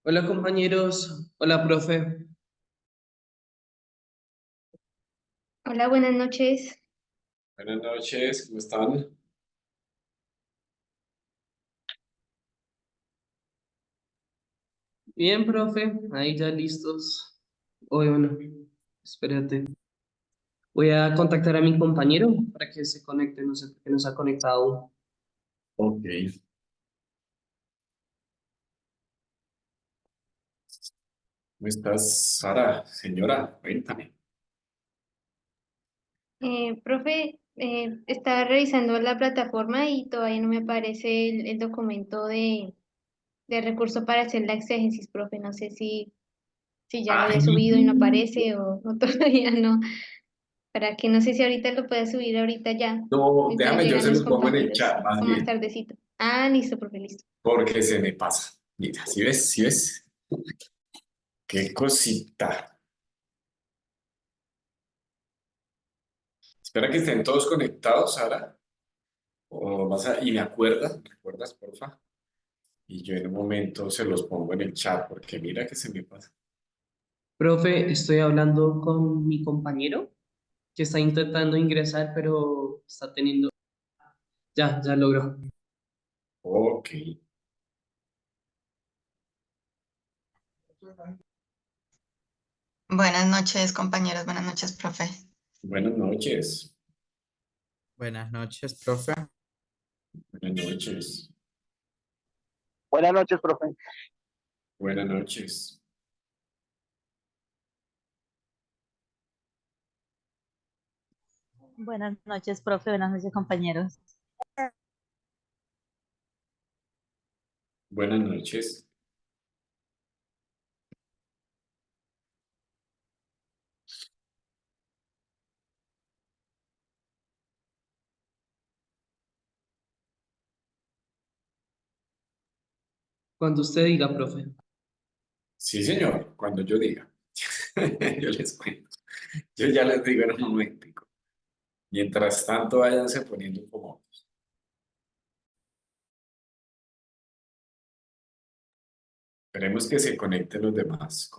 Hola compañeros, hola profe. Hola, buenas noches. Buenas noches, ¿cómo están? Bien, profe, ahí ya listos. Oye, bueno, espérate. Voy a contactar a mi compañero para que se conecte, no sé por qué no se ha conectado aún. Ok. ¿Cómo estás, Sara? Señora, cuéntame. Profe, estaba revisando la plataforma y todavía no me aparece el documento de recurso para hacer la exégesis, profe. No sé si ya lo había Ay, subido y no aparece o todavía no. Para que no sé si ahorita lo pueda subir ahorita ya, no, mientras déjame, yo llegan se los los pongo en el compañeros chat, más o más bien, tardecito. Ah, listo, profe, listo. porque se me pasa. Mira, ¿sí ves? ¿Sí ves? Qué cosita. Espera que estén todos conectados, Sara. Y me ¿recuerdas, porfa? Y yo en un momento se los pongo en el chat, porque mira que se me pasa. Profe, estoy hablando con mi compañero que está intentando ingresar, pero está teniendo... Ya logró. Ok. Buenas noches, compañeros. Buenas noches, profe. Buenas noches. Buenas noches, profe. Buenas noches. Buenas noches, profe. Buenas noches. Buenas noches, profe. Buenas noches, compañeros. Buenas noches. Cuando usted diga, profe. Sí, señor, cuando yo diga. Yo les cuento. Yo ya les digo en un momentico. Mientras tanto, váyanse poniendo como. Esperemos que se conecten los demás.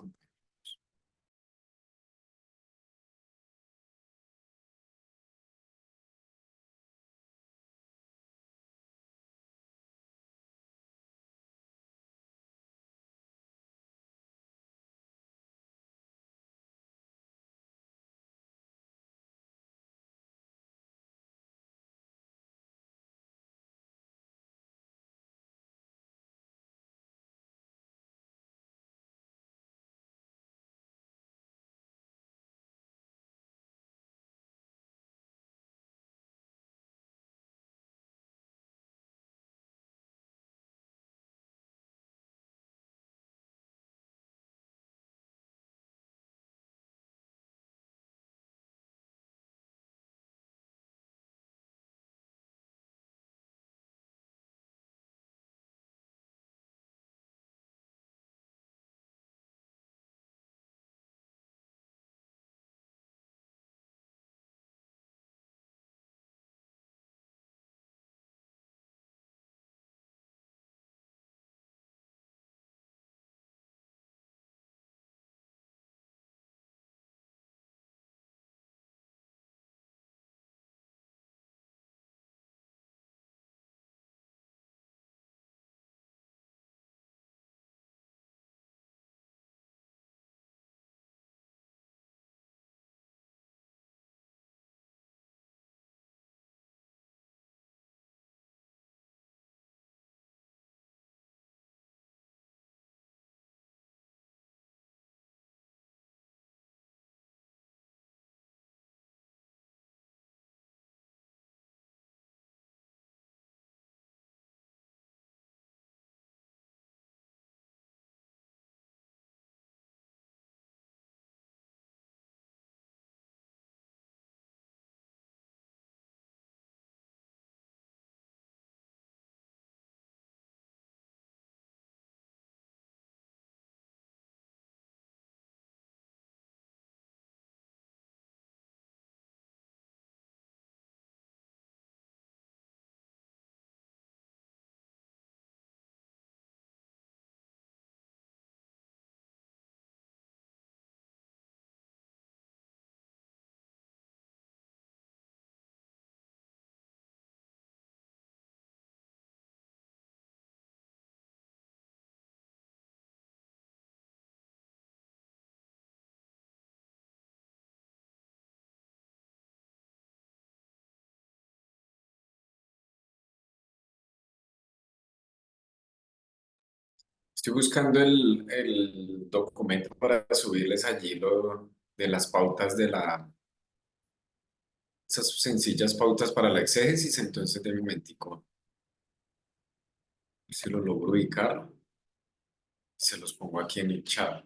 Estoy buscando el documento para subirles allí lo de las pautas esas sencillas pautas para la exégesis, entonces de un momentico, si lo logro ubicar, se los pongo aquí en el chat.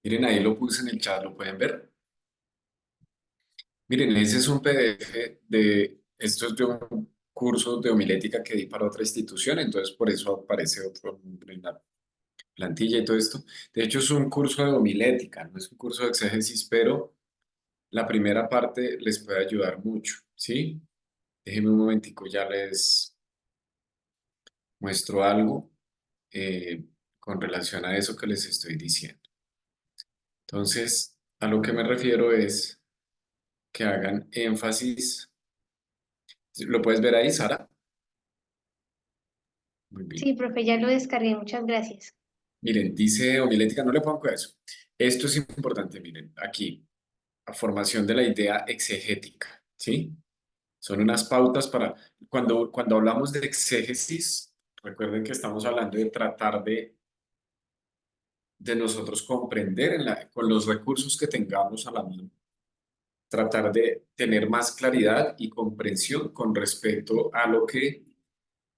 Miren, ahí lo puse en el chat, ¿lo pueden ver? Miren, ese es un PDF esto es de un curso de homilética que di para otra institución, entonces por eso aparece otro nombre en la plantilla y todo esto. De hecho, es un curso de homilética, no es un curso de exégesis, pero la primera parte les puede ayudar mucho, ¿sí? Déjenme un momentico, ya les muestro algo con relación a eso que les estoy diciendo. Entonces, a lo que me refiero es que hagan énfasis. ¿Lo puedes ver ahí, Sara? Muy bien. Sí, profe, ya lo descargué, muchas gracias. Miren, dice homilética, no le pongo eso. Esto es importante, miren, aquí, la formación de la idea exegética, ¿sí? Son unas pautas para, cuando hablamos de exégesis, recuerden que estamos hablando de tratar de nosotros comprender con los recursos que tengamos a la mano, tratar de tener más claridad y comprensión con respecto a lo que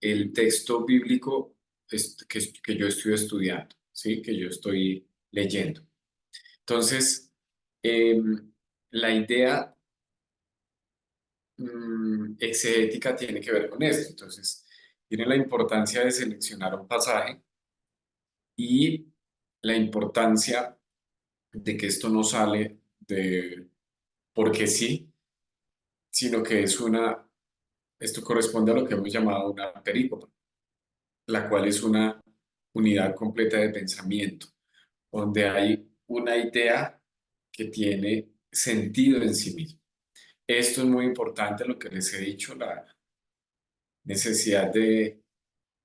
el texto bíblico que yo estoy estudiando, ¿sí? Que yo estoy leyendo. Entonces, la idea exegética tiene que ver con esto. Entonces, tiene la importancia de seleccionar un pasaje y la importancia de que esto no sale de porque sí, sino que esto corresponde a lo que hemos llamado una perícopa, la cual es una unidad completa de pensamiento, donde hay una idea que tiene sentido en sí misma. Esto es muy importante, lo que les he dicho, la necesidad de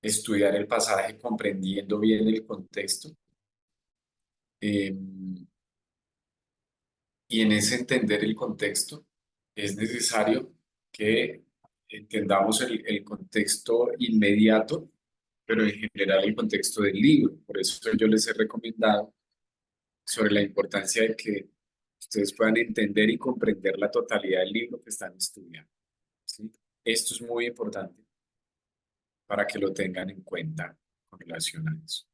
estudiar el pasaje comprendiendo bien el contexto. Y en ese entender el contexto es necesario que entendamos el contexto inmediato, pero en general el contexto del libro. Por eso yo les he recomendado sobre la importancia de que ustedes puedan entender y comprender la totalidad del libro que están estudiando, ¿sí? Esto es muy importante para que lo tengan en cuenta con relación a eso.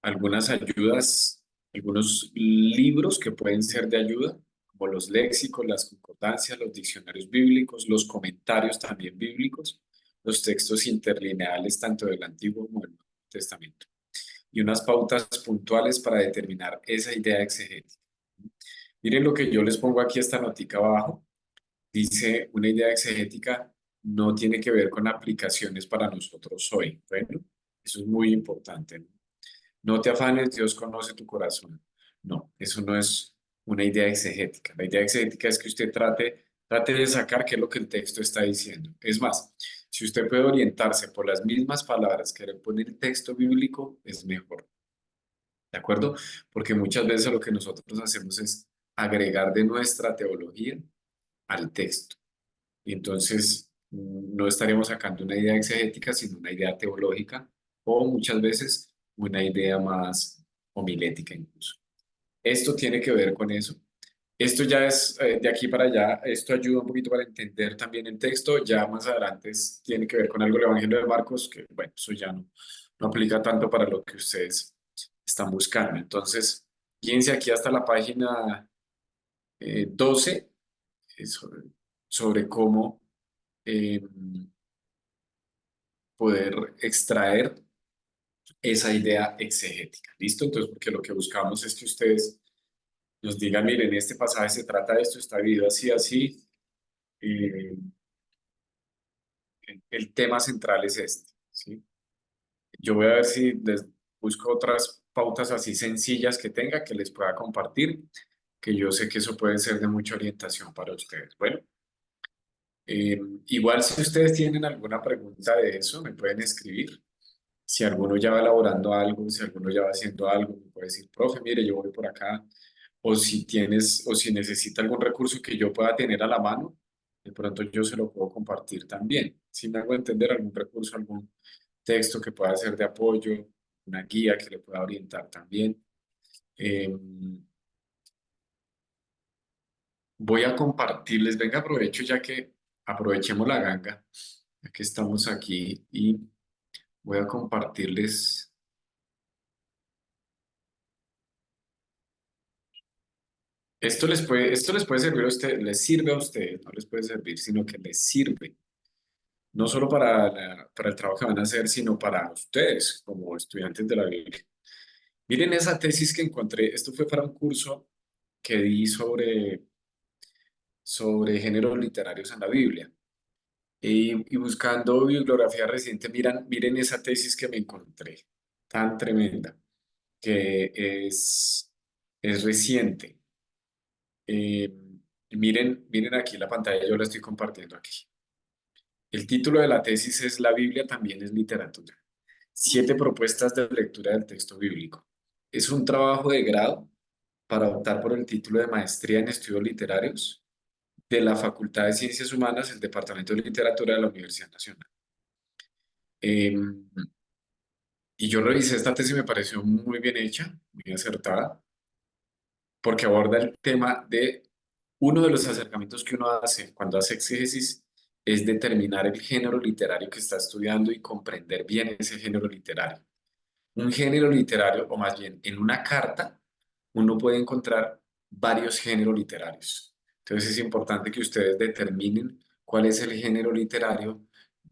Algunas ayudas, algunos libros que pueden ser de ayuda, como los léxicos, las concordancias, los diccionarios bíblicos, los comentarios también bíblicos, los textos interlineales tanto del Antiguo como del Nuevo Testamento, y unas pautas puntuales para determinar esa idea exegética. Miren lo que yo les pongo aquí, esta notica abajo. Dice, una idea exegética no tiene que ver con aplicaciones para nosotros hoy. Bueno, eso es muy importante, ¿no? No te afanes, Dios conoce tu corazón. No, eso no es una idea exegética. La idea exegética es que usted trate de sacar qué es lo que el texto está diciendo. Es más, si usted puede orientarse por las mismas palabras que le pone el texto bíblico, es mejor. ¿De acuerdo? Porque muchas veces lo que nosotros hacemos es agregar de nuestra teología al texto. Y entonces No estaríamos sacando una idea exegética, sino una idea teológica o muchas veces una idea más homilética incluso. Esto tiene que ver con eso. Esto ya es de aquí para allá, esto ayuda un poquito para entender también el texto. Ya más adelante tiene que ver con algo del Evangelio de Marcos, que bueno, eso ya no aplica tanto para lo que ustedes están buscando. Entonces, fíjense aquí hasta la página 12 sobre cómo eh, poder extraer esa idea exegética. ¿Listo? Entonces, porque lo que buscamos es que ustedes nos digan, miren, este pasaje se trata de esto, está dividido así, así. eh, el tema central es este, ¿sí? Yo voy a ver si les busco otras pautas así sencillas que tenga, que les pueda compartir, que yo sé que eso puede ser de mucha orientación para ustedes. Bueno, igual si ustedes tienen alguna pregunta de eso, me pueden escribir. Si alguno ya va elaborando algo, si alguno ya va haciendo algo, me puede decir, profe, mire, yo voy por acá. O si tienes, o si necesita algún recurso que yo pueda tener a la mano, de pronto yo se lo puedo compartir también. Si me hago entender algún recurso, algún texto que pueda ser de apoyo, una guía que le pueda orientar también. Eh, Voy a compartirles, venga, aprovecho ya que aprovechemos la ganga, ya que estamos aquí y voy a compartirles. Esto les puede servir a ustedes, les sirve a ustedes, no les puede servir, sino que les sirve. No solo para el trabajo que van a hacer, sino para ustedes como estudiantes de la Biblia. Miren esa tesis que encontré, esto fue para un curso que di sobre géneros literarios en la Biblia. Y buscando bibliografía reciente, miren esa tesis que me encontré, tan tremenda, que es reciente. Eh, miren aquí la pantalla, yo la estoy compartiendo aquí. El título de la tesis es La Biblia también es literatura. 7 propuestas de lectura del texto bíblico. Es un trabajo de grado para optar por el título de maestría en estudios literarios de la Facultad de Ciencias Humanas, el Departamento de Literatura de la Universidad Nacional. Eh, y yo revisé esta tesis y me pareció muy bien hecha, muy acertada, porque aborda el tema de uno de los acercamientos que uno hace cuando hace exégesis es determinar el género literario que está estudiando y comprender bien ese género literario. Un género literario, o más bien en una carta, uno puede encontrar varios géneros literarios. Entonces es importante que ustedes determinen cuál es el género literario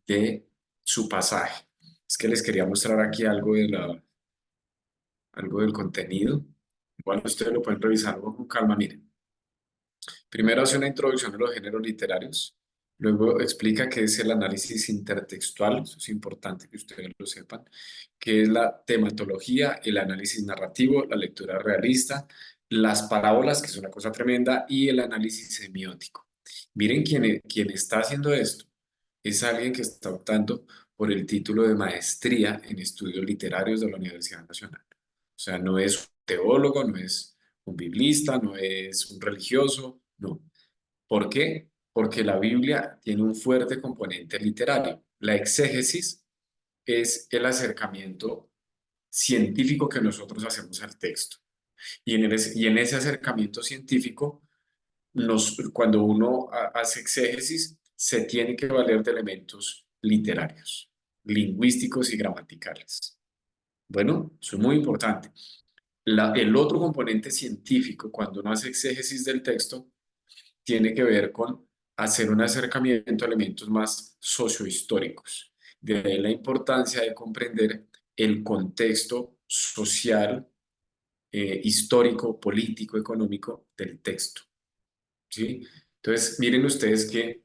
de su pasaje. Es que les quería mostrar aquí algo del contenido. Igual ustedes lo pueden revisar con calma, miren. Primero hace una introducción de los géneros literarios, luego explica qué es el análisis intertextual, eso es importante que ustedes lo sepan, qué es la tematología, el análisis narrativo, la lectura realista, las parábolas, que es una cosa tremenda, y el análisis semiótico. Miren quién está haciendo esto. Es alguien que está optando por el título de maestría en estudios literarios de la Universidad Nacional. O sea, no es un teólogo, no es un biblista, no es un religioso, no. ¿Por qué? Porque la Biblia tiene un fuerte componente literario. La exégesis es el acercamiento científico que nosotros hacemos al texto. Y en ese acercamiento científico, cuando uno hace exégesis, se tiene que valer de elementos literarios, lingüísticos y gramaticales. Bueno, eso es muy importante. El otro componente científico, cuando uno hace exégesis del texto, tiene que ver con hacer un acercamiento a elementos más sociohistóricos. De ahí la importancia de comprender el contexto social, histórico, político, económico del texto. ¿Sí? Entonces, miren ustedes que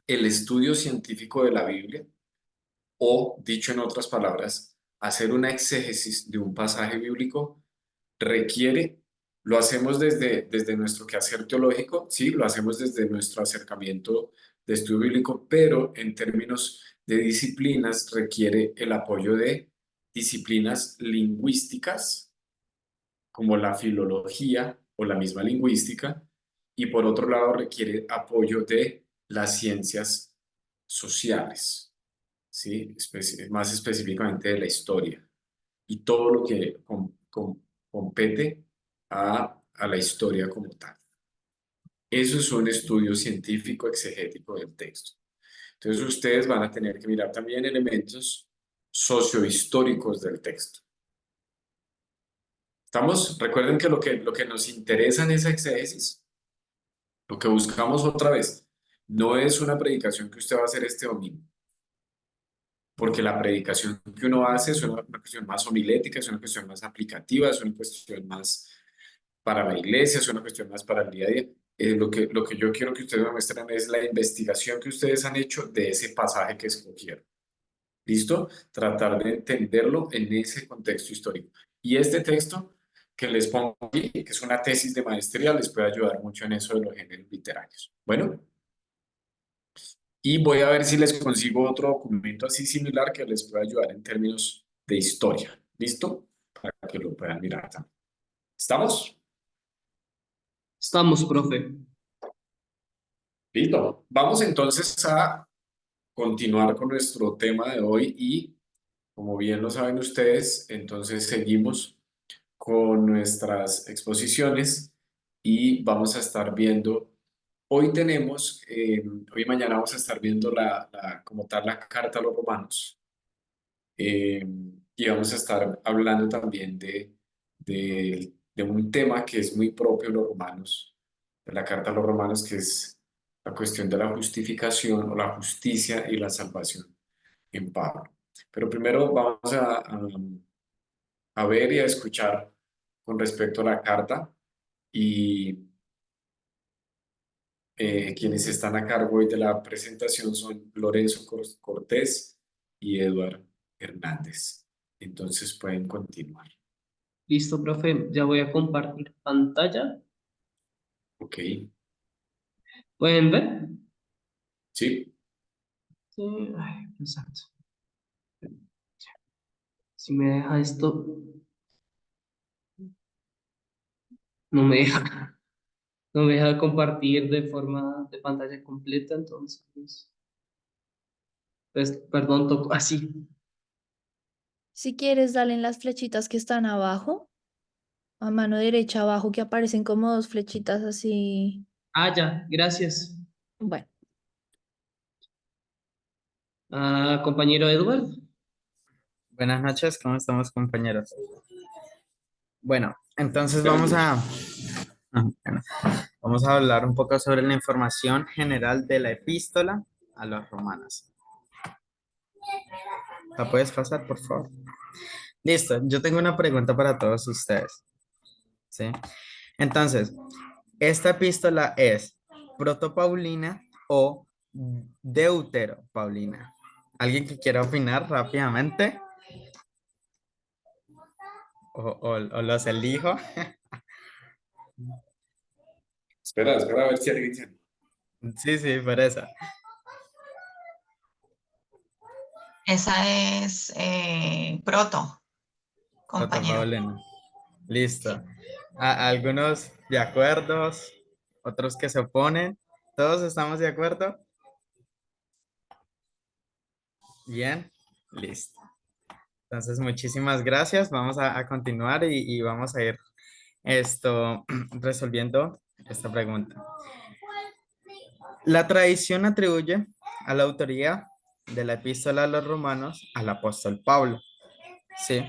el estudio científico de la Biblia, o dicho en otras palabras, hacer una exégesis de un pasaje bíblico requiere, lo hacemos desde nuestro quehacer teológico, sí, lo hacemos desde nuestro acercamiento de estudio bíblico, pero en términos de disciplinas requiere el apoyo de disciplinas lingüísticas, como la filología o la misma lingüística, y por otro lado requiere apoyo de las ciencias sociales, ¿sí? Más específicamente de la historia y todo lo que compete a la historia como tal. Eso es un estudio científico exegético del texto. Entonces ustedes van a tener que mirar también elementos sociohistóricos del texto. ¿Estamos? Recuerden que lo que nos interesa en esa exégesis, lo que buscamos otra vez, no es una predicación que usted va a hacer este domingo, porque la predicación que uno hace es una cuestión más homilética, es una cuestión más aplicativa, es una cuestión más para la iglesia, es una cuestión más para el día a día. Lo que yo quiero que ustedes me muestren es la investigación que ustedes han hecho de ese pasaje que escogieron. ¿Listo? Tratar de entenderlo en ese contexto histórico. Y este texto que les pongo aquí, que es una tesis de maestría, les puede ayudar mucho en eso de los géneros literarios. Bueno, y voy a ver si les consigo otro documento así similar que les pueda ayudar en términos de historia. ¿Listo? Para que lo puedan mirar también. ¿Estamos? Estamos, profe. Listo. Vamos entonces a continuar con nuestro tema de hoy y, como bien lo saben ustedes, entonces seguimos con nuestras exposiciones y vamos a estar viendo, hoy tenemos, hoy y mañana vamos a estar viendo como tal la carta a los romanos. Y vamos a estar hablando también de un tema que es muy propio de los romanos, de la carta a los romanos, que es la cuestión de la justificación o la justicia y la salvación en Pablo. Pero primero vamos a ver y a escuchar con respecto a la carta y quienes están a cargo hoy de la presentación son Lorenzo Cortés y Eduardo Hernández. Entonces pueden continuar. Listo, profe. Ya voy a compartir pantalla. Ok, ¿Pueden ver? sí, Sí. Ay, exacto. Si me deja esto, no me deja. No me deja compartir de forma de pantalla completa, entonces, pues, perdón, toco así. Si quieres, dale en las flechitas que están abajo, a mano derecha abajo, que aparecen como dos flechitas así. Ah, ya, gracias. Bueno, Ah, compañero Edward. Buenas noches, ¿cómo estamos, compañeros? Bueno, entonces buenas bueno, vamos a hablar un poco sobre la información general de la epístola a los romanos. ¿La puedes pasar, por favor? Listo, yo tengo una pregunta para todos ustedes. ¿Sí? Entonces, ¿esta epístola es protopaulina o deuteropaulina? ¿Alguien que quiera opinar rápidamente? ¿O los elijo? espera a ver si alguien dice. Sí, sí, por eso. Esa es proto, compañero. Protopaulina. Listo. Sí. Algunos de acuerdo, otros que se oponen. ¿Todos estamos de acuerdo? Bien, listo. Entonces, muchísimas gracias. Vamos a continuar y vamos a ir resolviendo esta pregunta. La tradición atribuye a la autoría de la epístola a los romanos al apóstol Pablo, ¿sí?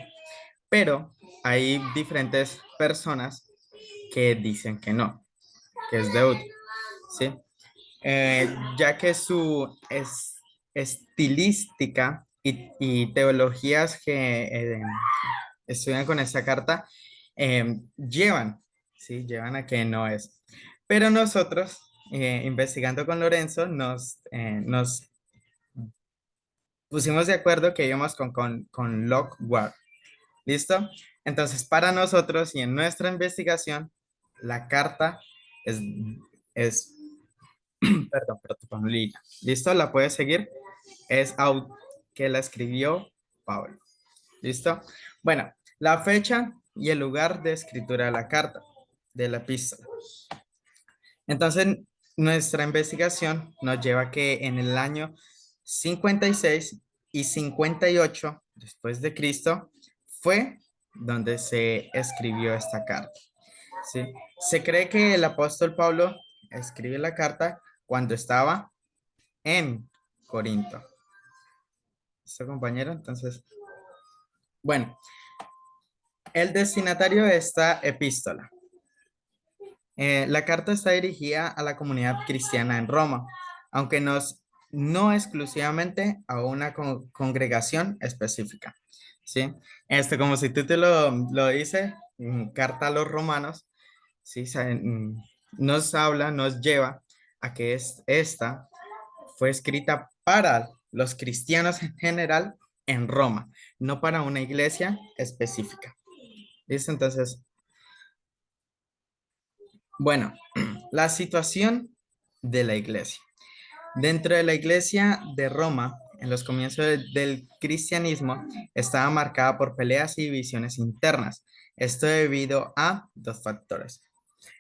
Pero hay diferentes personas que dicen que no, que es Deutero, ¿sí? Ya que su estilística y teologías que estudian con esta carta llevan, ¿sí? Llevan a que no es. Pero nosotros, investigando con Lorenzo, nos pusimos de acuerdo que íbamos con Lockward. ¿Listo? Entonces, para nosotros y en nuestra investigación, la carta es perdón, protopaulina. ¿Listo? ¿La puedes seguir? Es que la escribió Pablo. ¿Listo? Bueno, la fecha y el lugar de escritura de la carta, de la epístola. Entonces, nuestra investigación nos lleva a que en el año 56 y 58 después de Cristo fue donde se escribió esta carta. ¿Sí? Se cree que el apóstol Pablo escribe la carta cuando estaba en Corinto. ¿Listo, compañero? Entonces, bueno, el destinatario de esta epístola. La carta está dirigida a la comunidad cristiana en Roma, aunque no exclusivamente a una congregación específica. ¿Sí? Como su título lo dice, carta a los romanos, ¿sí? Nos lleva a que esta fue escrita para los cristianos en general en Roma, no para una iglesia específica. ¿Listo? Entonces, bueno, la situación de la iglesia. Dentro de la iglesia de Roma, en los comienzos del cristianismo, estaba marcada por peleas y divisiones internas. Esto debido a dos factores.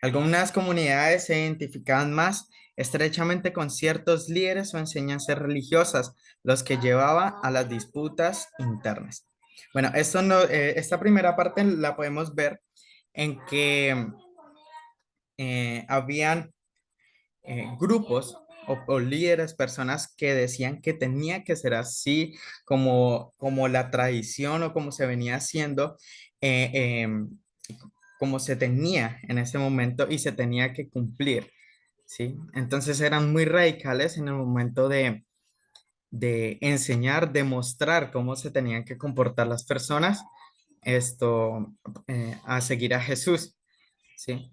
Algunas comunidades se identificaban más estrechamente con ciertos líderes o enseñanzas religiosas, los que llevaba a las disputas internas. Bueno, esta primera parte la podemos ver en que habían grupos o líderes, personas que decían que tenía que ser así como la tradición o como se venía haciendo, eh, em, como se tenía en ese momento y se tenía que cumplir, ¿sí? Entonces eran muy radicales en el momento de enseñar, de mostrar cómo se tenían que comportar las personas a seguir a Jesús, ¿sí?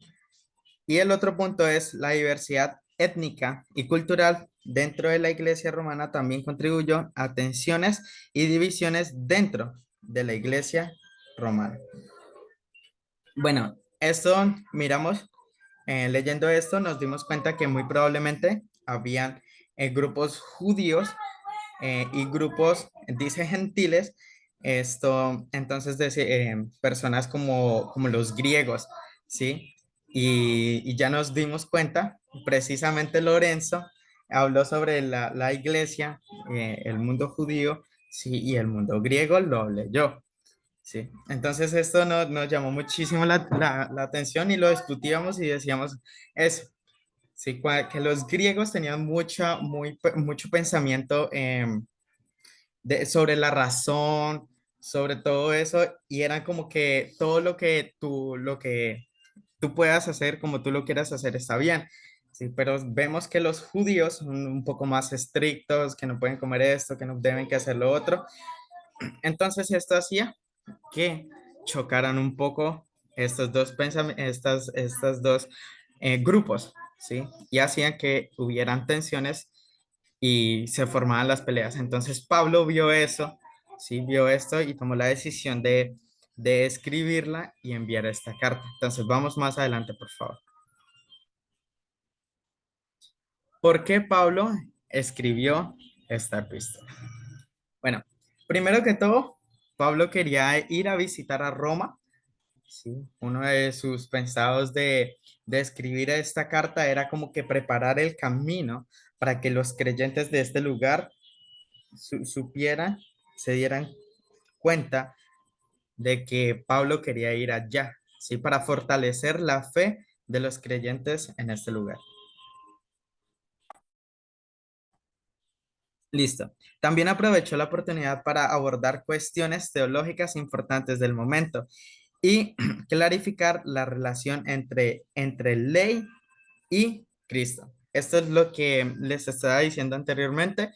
Y el otro punto es la diversidad étnica y cultural dentro de la iglesia romana también contribuyó a tensiones y divisiones dentro de la iglesia romana. Bueno, esto miramos, leyendo esto nos dimos cuenta que muy probablemente habían grupos judíos y grupos, dice gentiles, entonces personas como los griegos, ¿sí? Y ya nos dimos cuenta, precisamente Lorenzo habló sobre la iglesia, el mundo judío, sí, y el mundo griego lo leyó, ¿sí? Entonces esto nos llamó muchísimo la atención y lo discutíamos y decíamos eso, ¿sí? Que los griegos tenían mucho pensamiento sobre la razón, sobre todo eso, y eran como que todo lo que tú puedas hacer como tú lo quieras hacer está bien. Sí, pero vemos que los judíos son un poco más estrictos, que no pueden comer esto, que no deben que hacer lo otro. Entonces esto hacía que chocaran un poco estos dos estas dos grupos, ¿sí? Y hacían que hubieran tensiones y se formaban las peleas. Entonces Pablo vio eso, sí, vio esto y tomó la decisión de escribirla y enviar esta carta. Entonces vamos más adelante, por favor. ¿Por qué Pablo escribió esta epístola? Bueno, primero que todo, Pablo quería ir a visitar a Roma. Sí, uno de sus pensados de escribir esta carta era como que preparar el camino para que los creyentes de este lugar supieran, se dieran cuenta de que Pablo quería ir allá, ¿sí? Para fortalecer la fe de los creyentes en este lugar. Listo. También aprovechó la oportunidad para abordar cuestiones teológicas importantes del momento y clarificar la relación entre ley y Cristo. Esto es lo que les estaba diciendo anteriormente,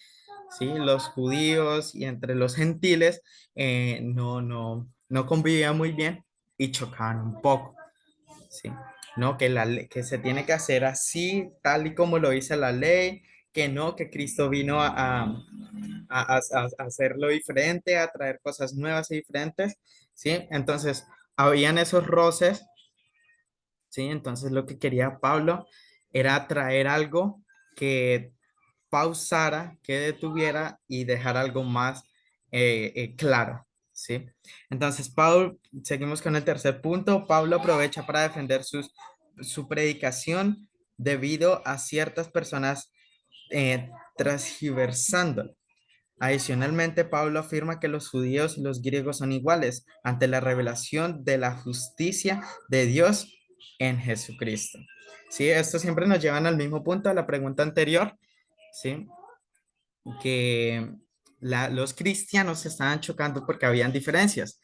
¿sí? Los judíos y entre los gentiles no convivían muy bien y chocaban un poco, ¿sí? No, que se tiene que hacer así, tal y como lo dice la ley, que no, que Cristo vino a hacerlo diferente, a traer cosas nuevas y diferentes, ¿sí? Entonces, habían esos roces, ¿sí? Entonces, lo que quería Pablo era traer algo que pausara, que detuviera y dejar algo más claro, ¿sí? Entonces, seguimos con el tercer punto. Pablo aprovecha para defender su predicación debido a ciertas personas transgiversando Adicionalmente, Pablo afirma que los judíos y los griegos son iguales ante la revelación de la justicia de Dios en Jesucristo. Sí, esto siempre nos llevan al mismo punto, a la pregunta anterior, ¿sí? Que los cristianos se estaban chocando porque habían diferencias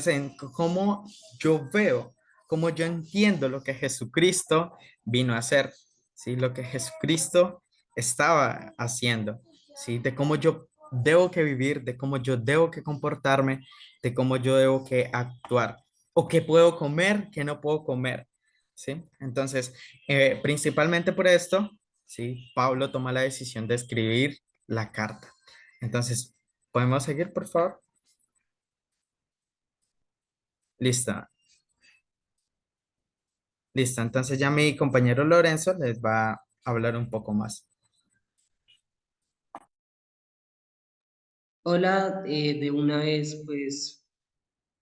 en cómo yo veo, cómo yo entiendo lo que Jesucristo vino a hacer, ¿sí? Lo que Jesucristo estaba haciendo, ¿sí? De cómo yo debo que vivir, de cómo yo debo que comportarme, de cómo yo debo que actuar, o qué puedo comer, qué no puedo comer, ¿sí? Entonces, principalmente por esto, ¿sí? Pablo toma la decisión de escribir la carta. Entonces, ¿podemos seguir, por favor? Listo. Listo. Entonces ya mi compañero Lorenzo les va a hablar un poco más. Hola, de una vez, pues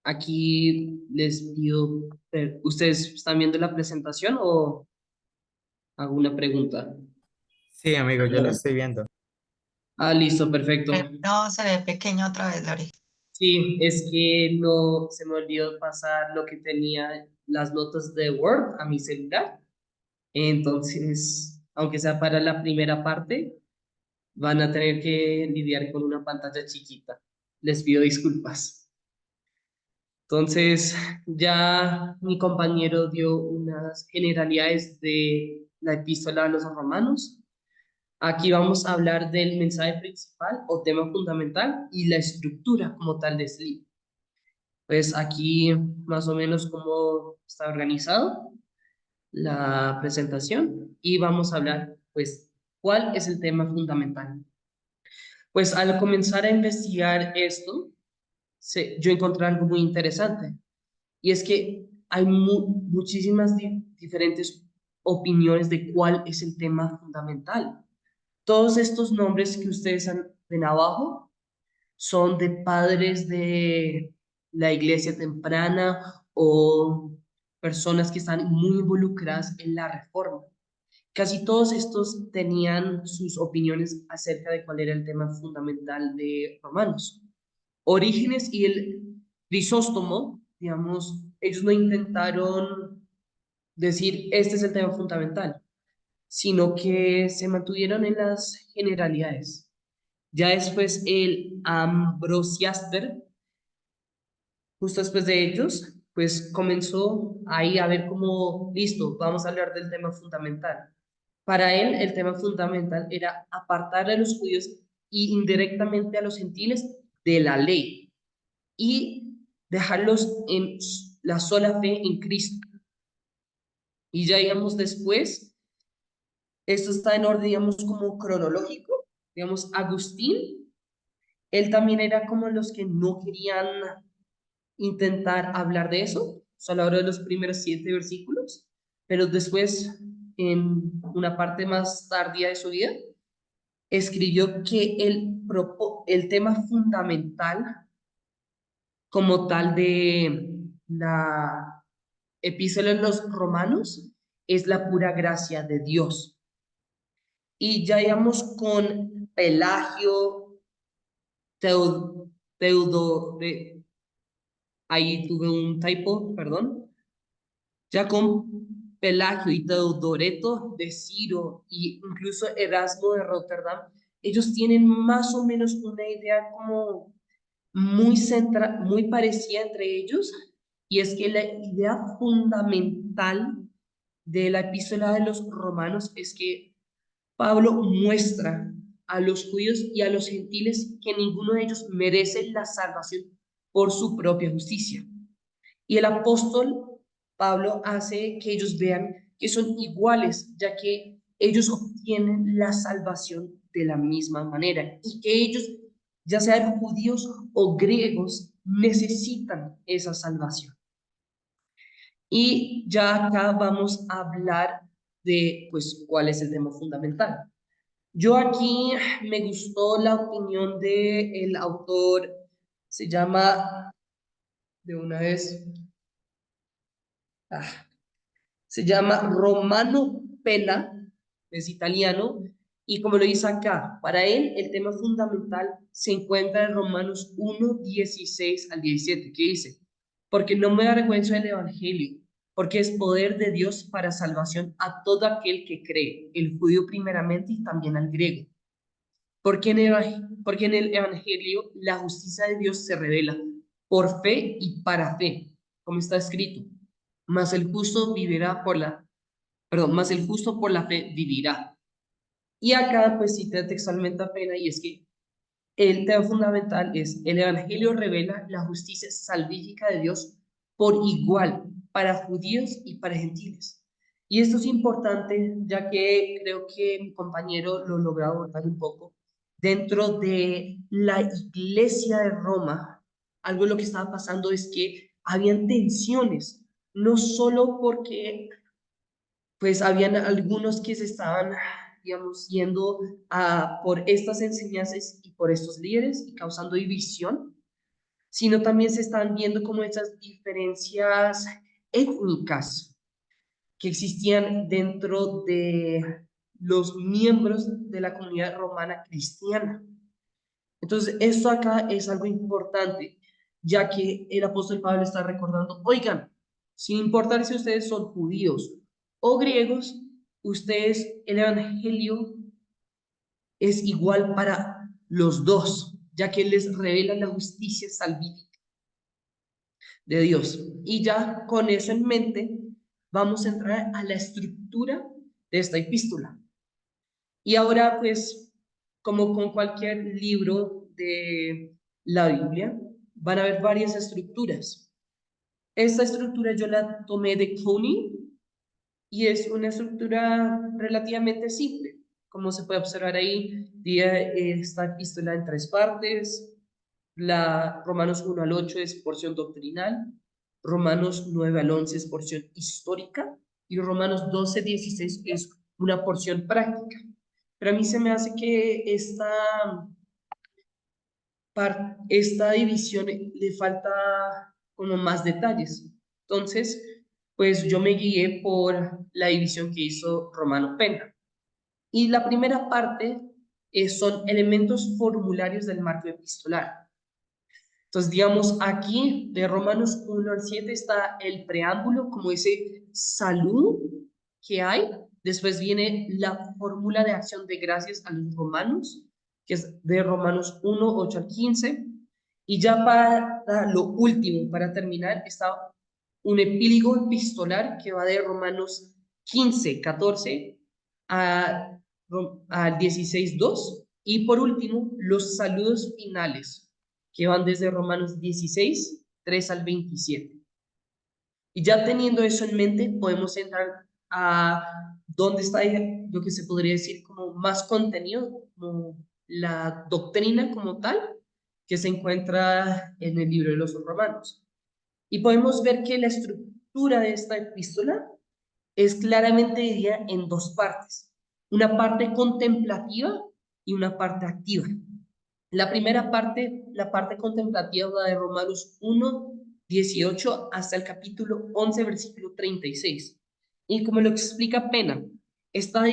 aquí les pido, ¿ustedes están viendo la presentación o hago una pregunta? Sí, amigo, yo lo estoy viendo. Ah, listo, perfecto. No, se ve pequeño otra vez, Lore. Sí, es que no se me olvidó pasar lo que tenía las notas de Word a mi celular. Entonces, aunque sea para la primera parte, van a tener que lidiar con una pantalla chiquita. Les pido disculpas. Entonces, ya mi compañero dio unas generalidades de la epístola a los romanos. Aquí vamos a hablar del mensaje principal o tema fundamental y la estructura como tal de este libro. Pues aquí más o menos cómo está organizado la presentación y vamos a hablar pues cuál es el tema fundamental. Pues al comenzar a investigar esto, yo encontré algo muy interesante y es que hay muchísimas diferentes opiniones de cuál es el tema fundamental. Todos estos nombres que ustedes ven abajo son de padres de la iglesia temprana o personas que están muy involucradas en la reforma. Casi todos estos tenían sus opiniones acerca de cuál era el tema fundamental de Romanos. Orígenes y el Crisóstomo, digamos, ellos no intentaron decir este es el tema fundamental, sino que se mantuvieron en las generalidades. Ya después el Ambrosiaster, justo después de ellos, pues comenzó ahí a ver cómo, listo, vamos a hablar del tema fundamental. Para él, el tema fundamental era apartar a los judíos y indirectamente a los gentiles de la ley y dejarlos en la sola fe en Cristo. Y ya digamos después, esto está en orden, digamos, como cronológico, digamos, Agustín, él también era como los que no querían intentar hablar de eso, solo habló de los primeros 7 versículos, pero después, en una parte más tardía de su vida, escribió que el tema fundamental como tal de la epístola de los romanos es la pura gracia de Dios. Y ya íbamos con Pelagio, Teudo, ahí tuve un typo, perdón, ya con Pelagio y Teodoreto de Ciro e incluso Erasmo de Rotterdam, ellos tienen más o menos una idea como muy parecida entre ellos, y es que la idea fundamental de la epístola de los romanos es que Pablo muestra a los judíos y a los gentiles que ninguno de ellos merece la salvación por su propia justicia. Y el apóstol Pablo hace que ellos vean que son iguales, ya que ellos obtienen la salvación de la misma manera y que ellos, ya sean judíos o griegos, necesitan esa salvación. Y ya acá vamos a hablar de, pues, cuál es el tema fundamental. Yo aquí me gustó la opinión del autor, se llama, de una vez, se llama Romano Pella, es italiano, Y como lo dice acá, para él el tema fundamental se encuentra en Romanos 1, 16 al 17, que dice, porque no me avergüenzo del Evangelio, porque es poder de Dios para salvación a todo aquel que cree, el judío primeramente y también al griego. Porque en el Evangelio la justicia de Dios se revela por fe y para fe, como está escrito, mas el justo vivirá mas el justo por la fe vivirá. Y acá pues cita textualmente apenas, y es que el tema fundamental es, el Evangelio revela la justicia salvífica de Dios por igual para judíos y para gentiles. Y esto es importante, ya que creo que mi compañero lo logró abordar un poco. Dentro de la iglesia de Roma, algo de lo que estaba pasando es que habían tensiones, no solo porque pues habían algunos que se estaban, digamos, yendo por estas enseñanzas y por estos líderes y causando división, sino también se están viendo como esas diferencias étnicas que existían dentro de los miembros de la comunidad romana cristiana. Entonces, esto acá es algo importante, ya que el apóstol Pablo está recordando, oigan, sin importar si ustedes son judíos o griegos, ustedes, el evangelio es igual para los dos, ya que les revela la justicia salvífica de Dios. Y ya con eso en mente, vamos a entrar a la estructura de esta epístola. Y ahora, pues, como con cualquier libro de la Biblia, van a haber varias estructuras. Esta estructura yo la tomé de Clooney y es una estructura relativamente simple. Como se puede observar ahí, esta epístola en 3 partes. La Romanos 1 al 8 es porción doctrinal, Romanos 9 al 11 es porción histórica y Romanos 12, 16 es una porción práctica. Pero a mí se me hace que esta división le falta como más detalles. Entonces, pues yo me guié por la división que hizo Romano Pena. Y la primera parte son elementos formularios del marco epistolar. Entonces, digamos, aquí de Romanos 1 al 7 está el preámbulo, como ese salud que hay. Después viene la fórmula de acción de gracias a los romanos, que es de Romanos 1, 8 al 15. Y ya para lo último, para terminar, está un epílogo epistolar que va de Romanos 15, 14 al 16, 2. Y por último, los saludos finales que van desde Romanos 16, 3 al 27. Y ya teniendo eso en mente, podemos entrar a dónde está lo que se podría decir como más contenido, como la doctrina como tal, que se encuentra en el libro de los Romanos. Y podemos ver que la estructura de esta epístola es claramente dividida en 2 partes, una parte contemplativa y una parte activa. La primera parte, la parte contemplativa, va de Romanos 1, 18 hasta el capítulo 11, versículo 36. Y como lo explica Pena, esta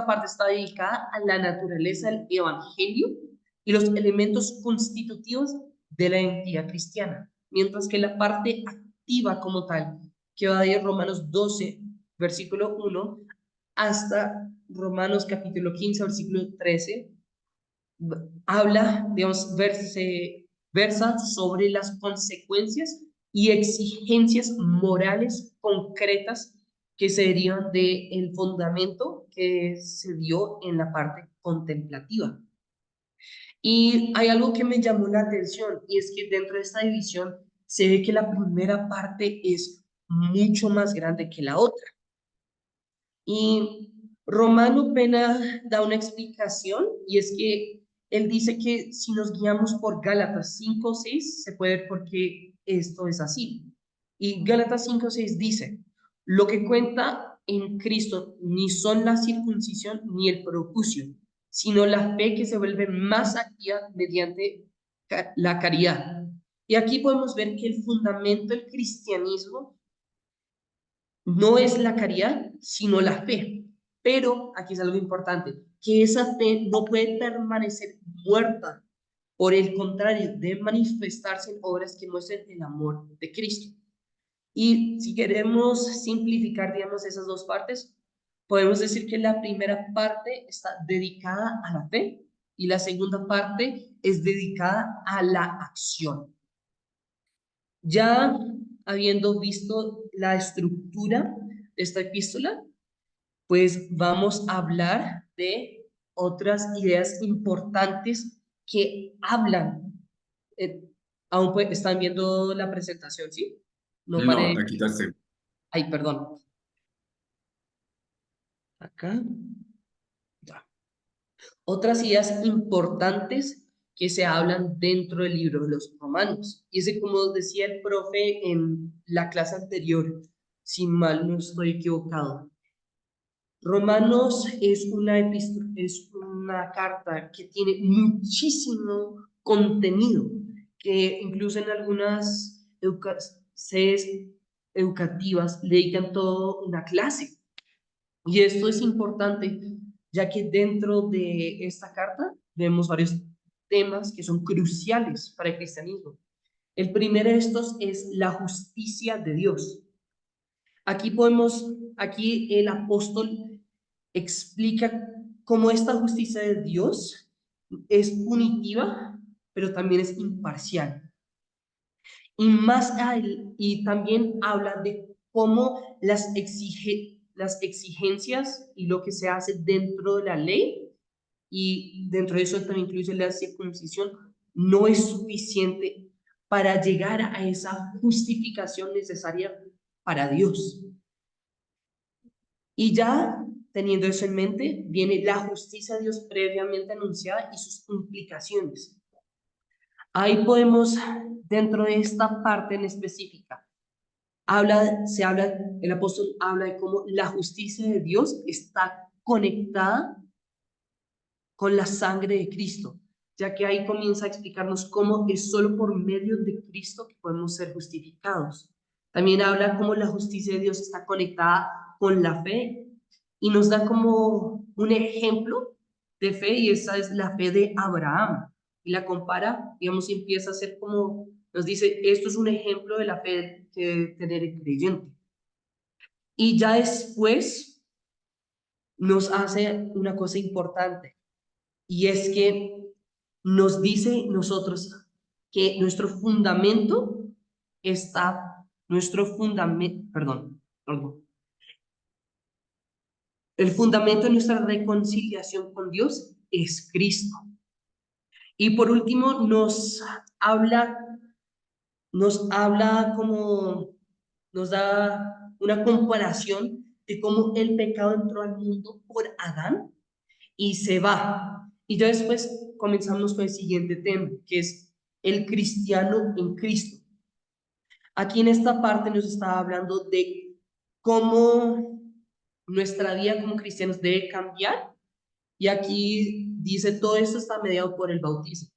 parte está dedicada a la naturaleza del evangelio y los elementos constitutivos de la identidad cristiana, mientras que la parte activa como tal, que va de Romanos 12, versículo 1, hasta Romanos capítulo 15, versículo 13, habla, digamos, versa sobre las consecuencias y exigencias morales concretas que se derivan del fundamento que se dio en la parte contemplativa. Y hay algo que me llamó la atención, y es que dentro de esta división se ve que la primera parte es mucho más grande que la otra. Y Romano Pena da una explicación, y es que él dice que si nos guiamos por Gálatas 5:6, se puede ver por qué esto es así. Y Gálatas 5:6 dice, lo que cuenta en Cristo ni son la circuncisión ni el prepucio, sino la fe que se vuelve más activa mediante la caridad. Y aquí podemos ver que el fundamento del cristianismo no es la caridad, sino la fe. Pero aquí es algo importante, que esa fe no puede permanecer muerta. Por el contrario, debe manifestarse en obras que muestren el amor de Cristo. Y si queremos simplificar, digamos, esas dos partes, podemos decir que la primera parte está dedicada a la fe y la segunda parte es dedicada a la acción. Ya habiendo visto la estructura de esta epístola, pues vamos a hablar de otras ideas importantes que hablan. Aún están viendo la presentación, ¿sí? No No, paré. aquí quitaste. Ay, perdón. Acá. Ya. Otras ideas importantes que se hablan dentro del libro de los Romanos. Y ese, como decía el profe en la clase anterior, si mal no estoy equivocado, Romanos es una carta que tiene muchísimo contenido, que incluso en algunas sedes educativas le dedican todo una clase. Y esto es importante, ya que dentro de esta carta vemos varios temas que son cruciales para el cristianismo. El primero de estos es la justicia de Dios. Aquí el apóstol explica cómo esta justicia de Dios es punitiva, pero también es imparcial. Y también habla de cómo las exigencias y lo que se hace dentro de la ley, y dentro de eso también incluye la circuncisión, no es suficiente para llegar a esa justificación necesaria para Dios. Y ya teniendo eso en mente, viene la justicia de Dios previamente anunciada y sus implicaciones. Ahí podemos, dentro de esta parte en específica, el apóstol habla de cómo la justicia de Dios está conectada con la sangre de Cristo, ya que ahí comienza a explicarnos cómo es solo por medio de Cristo que podemos ser justificados. También habla cómo la justicia de Dios está conectada con la fe y nos da como un ejemplo de fe, y esa es la fe de Abraham. Y la compara, digamos, y empieza a ser como, nos dice, esto es un ejemplo de la fe que debe tener el creyente. Y ya después nos hace una cosa importante, y es que nos dice nosotros que el fundamento de nuestra reconciliación con Dios es Cristo. Y por último nos da una comparación de cómo el pecado entró al mundo por Adán y se va. Y ya después comenzamos con el siguiente tema, que es el cristiano en Cristo. Aquí en esta parte nos está hablando de cómo nuestra vida como cristianos debe cambiar, y aquí dice todo esto está mediado por el bautismo,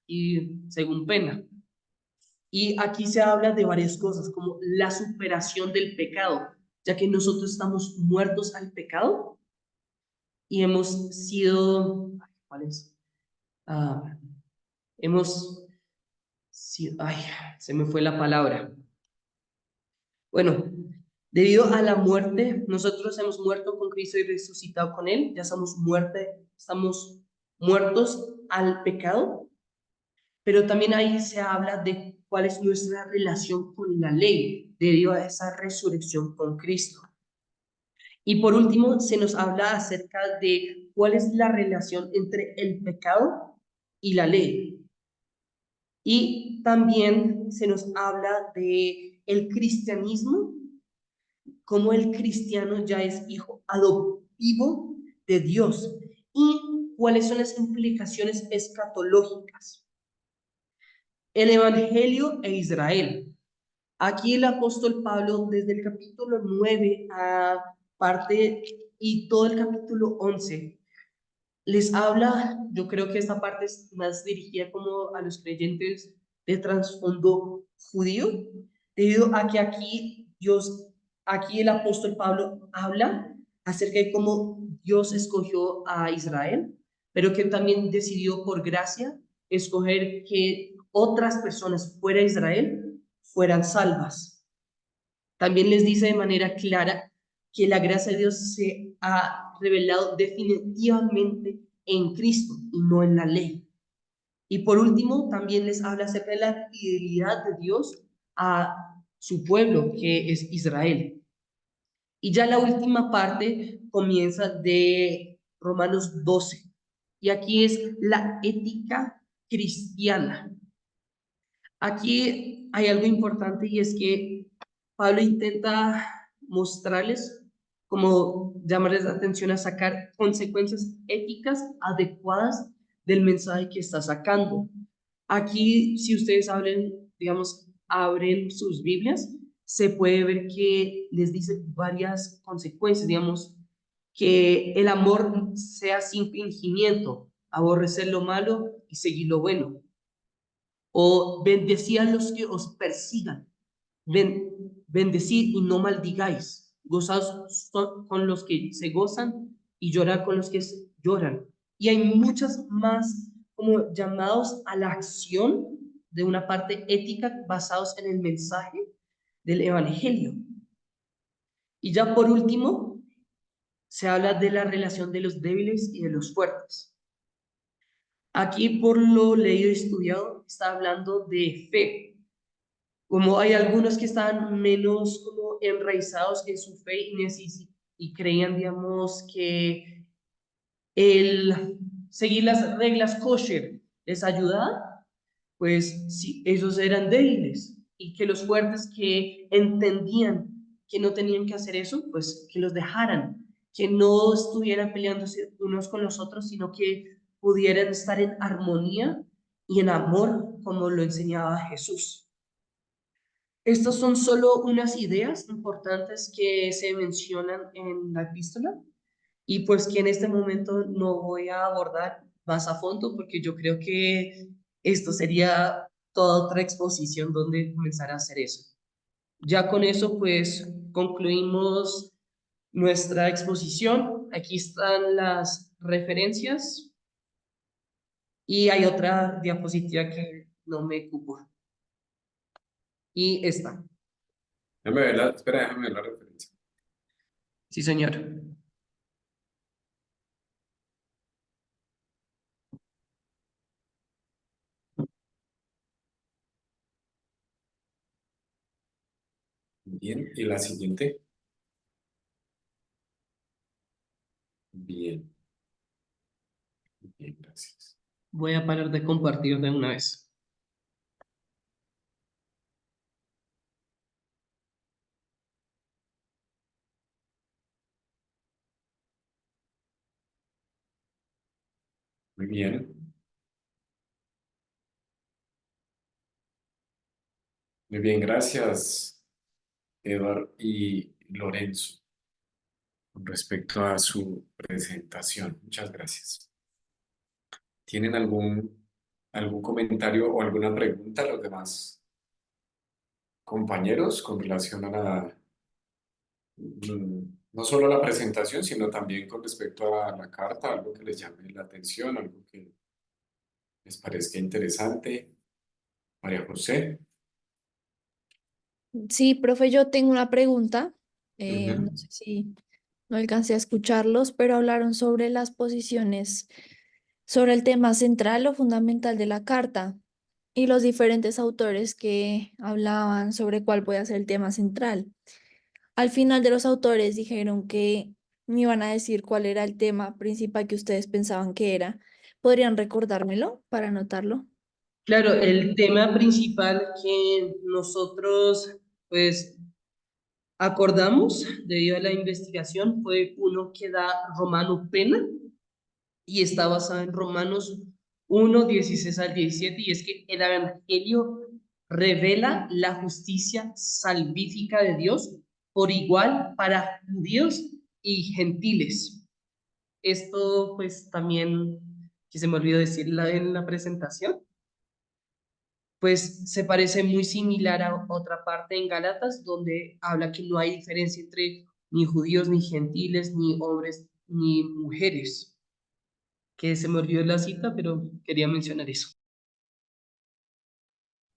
y según Pena. Y aquí se habla de varias cosas, como la superación del pecado, ya que nosotros estamos muertos al pecado y hemos sido, ¿cuál es? Hemos sido, se me fue la palabra. Bueno, debido a la muerte, nosotros hemos muerto con Cristo y resucitado con Él, ya estamos muertos al pecado, pero también ahí se habla de cuál es nuestra relación con la ley, debido a esa resurrección con Cristo. Y por último, se nos habla acerca de cuál es la relación entre el pecado y la ley. Y también se nos habla de el cristianismo, cómo el cristiano ya es hijo adoptivo de Dios y cuáles son las implicaciones escatológicas. El Evangelio e Israel. Aquí el apóstol Pablo, desde el capítulo 9 a parte y todo el capítulo 11, les habla, yo creo que esta parte es más dirigida como a los creyentes de trasfondo judío, debido a que aquí el apóstol Pablo habla acerca de cómo Dios escogió a Israel, pero que también decidió por gracia escoger que otras personas fuera de Israel fueran salvas. También les dice de manera clara que la gracia de Dios se ha revelado definitivamente en Cristo y no en la ley. Y por último, también les habla acerca de la fidelidad de Dios a su pueblo, que es Israel. Y ya la última parte comienza de Romanos 12. Y aquí es la ética cristiana. Aquí hay algo importante y es que Pablo intenta mostrarles, como llamarles la atención a sacar consecuencias éticas adecuadas del mensaje que está sacando. Aquí, si ustedes abren sus Biblias, se puede ver que les dice varias consecuencias, digamos, que el amor sea sin fingimiento, aborrecer lo malo y seguir lo bueno, o bendecid a los que os persigan, bendecid y no maldigáis, gozaos con los que se gozan y llorad con los que lloran. Y hay muchas más como llamados a la acción de una parte ética basados en el mensaje del evangelio. Y ya por último, se habla de la relación de los débiles y de los fuertes. Aquí, por lo leído y estudiado, está hablando de fe. Como hay algunos que están menos como enraizados en su fe y creían, digamos, que el seguir las reglas kosher les ayudaba, pues sí, esos eran débiles. Y que los fuertes que entendían que no tenían que hacer eso, pues que los dejaran, que no estuvieran peleándose unos con los otros, sino que pudieran estar en armonía y en amor, como lo enseñaba Jesús. Estas son solo unas ideas importantes que se mencionan en la epístola y pues que en este momento no voy a abordar más a fondo porque yo creo que esto sería toda otra exposición donde comenzar a hacer eso. Ya con eso pues concluimos nuestra exposición. Aquí están las referencias y hay otra diapositiva que no me cupo. Y esta. Espera, déjame ver la referencia. Sí, señor. Bien, y la siguiente. Bien, bien, gracias. Voy a parar de compartir de una vez. Muy bien. Muy bien, gracias, Eduardo y Lorenzo, con respecto a su presentación. Muchas gracias. ¿Tienen algún comentario o alguna pregunta los demás compañeros con relación a no solo a la presentación, sino también con respecto a la carta, algo que les llame la atención, algo que les parezca interesante? María José. Sí, profe, yo tengo una pregunta. Ujú. No sé si no alcancé a escucharlos, pero hablaron sobre las posiciones, sobre el tema central o fundamental de la carta y los diferentes autores que hablaban sobre cuál puede ser el tema central. Al final de los autores dijeron que me iban a decir cuál era el tema principal que ustedes pensaban que era. ¿Podrían recordármelo para anotarlo? Claro, el tema principal que nosotros pues acordamos debido a la investigación fue uno que da Romano Pena y está basado en Romanos 1, 16 al 17 y es que el Evangelio revela la justicia salvífica de Dios por igual para judíos y gentiles. Esto pues también, que se me olvidó decirla en la presentación, pues se parece muy similar a otra parte en Gálatas, donde habla que no hay diferencia entre ni judíos, ni gentiles, ni hombres, ni mujeres, que se me olvidó la cita, pero quería mencionar eso.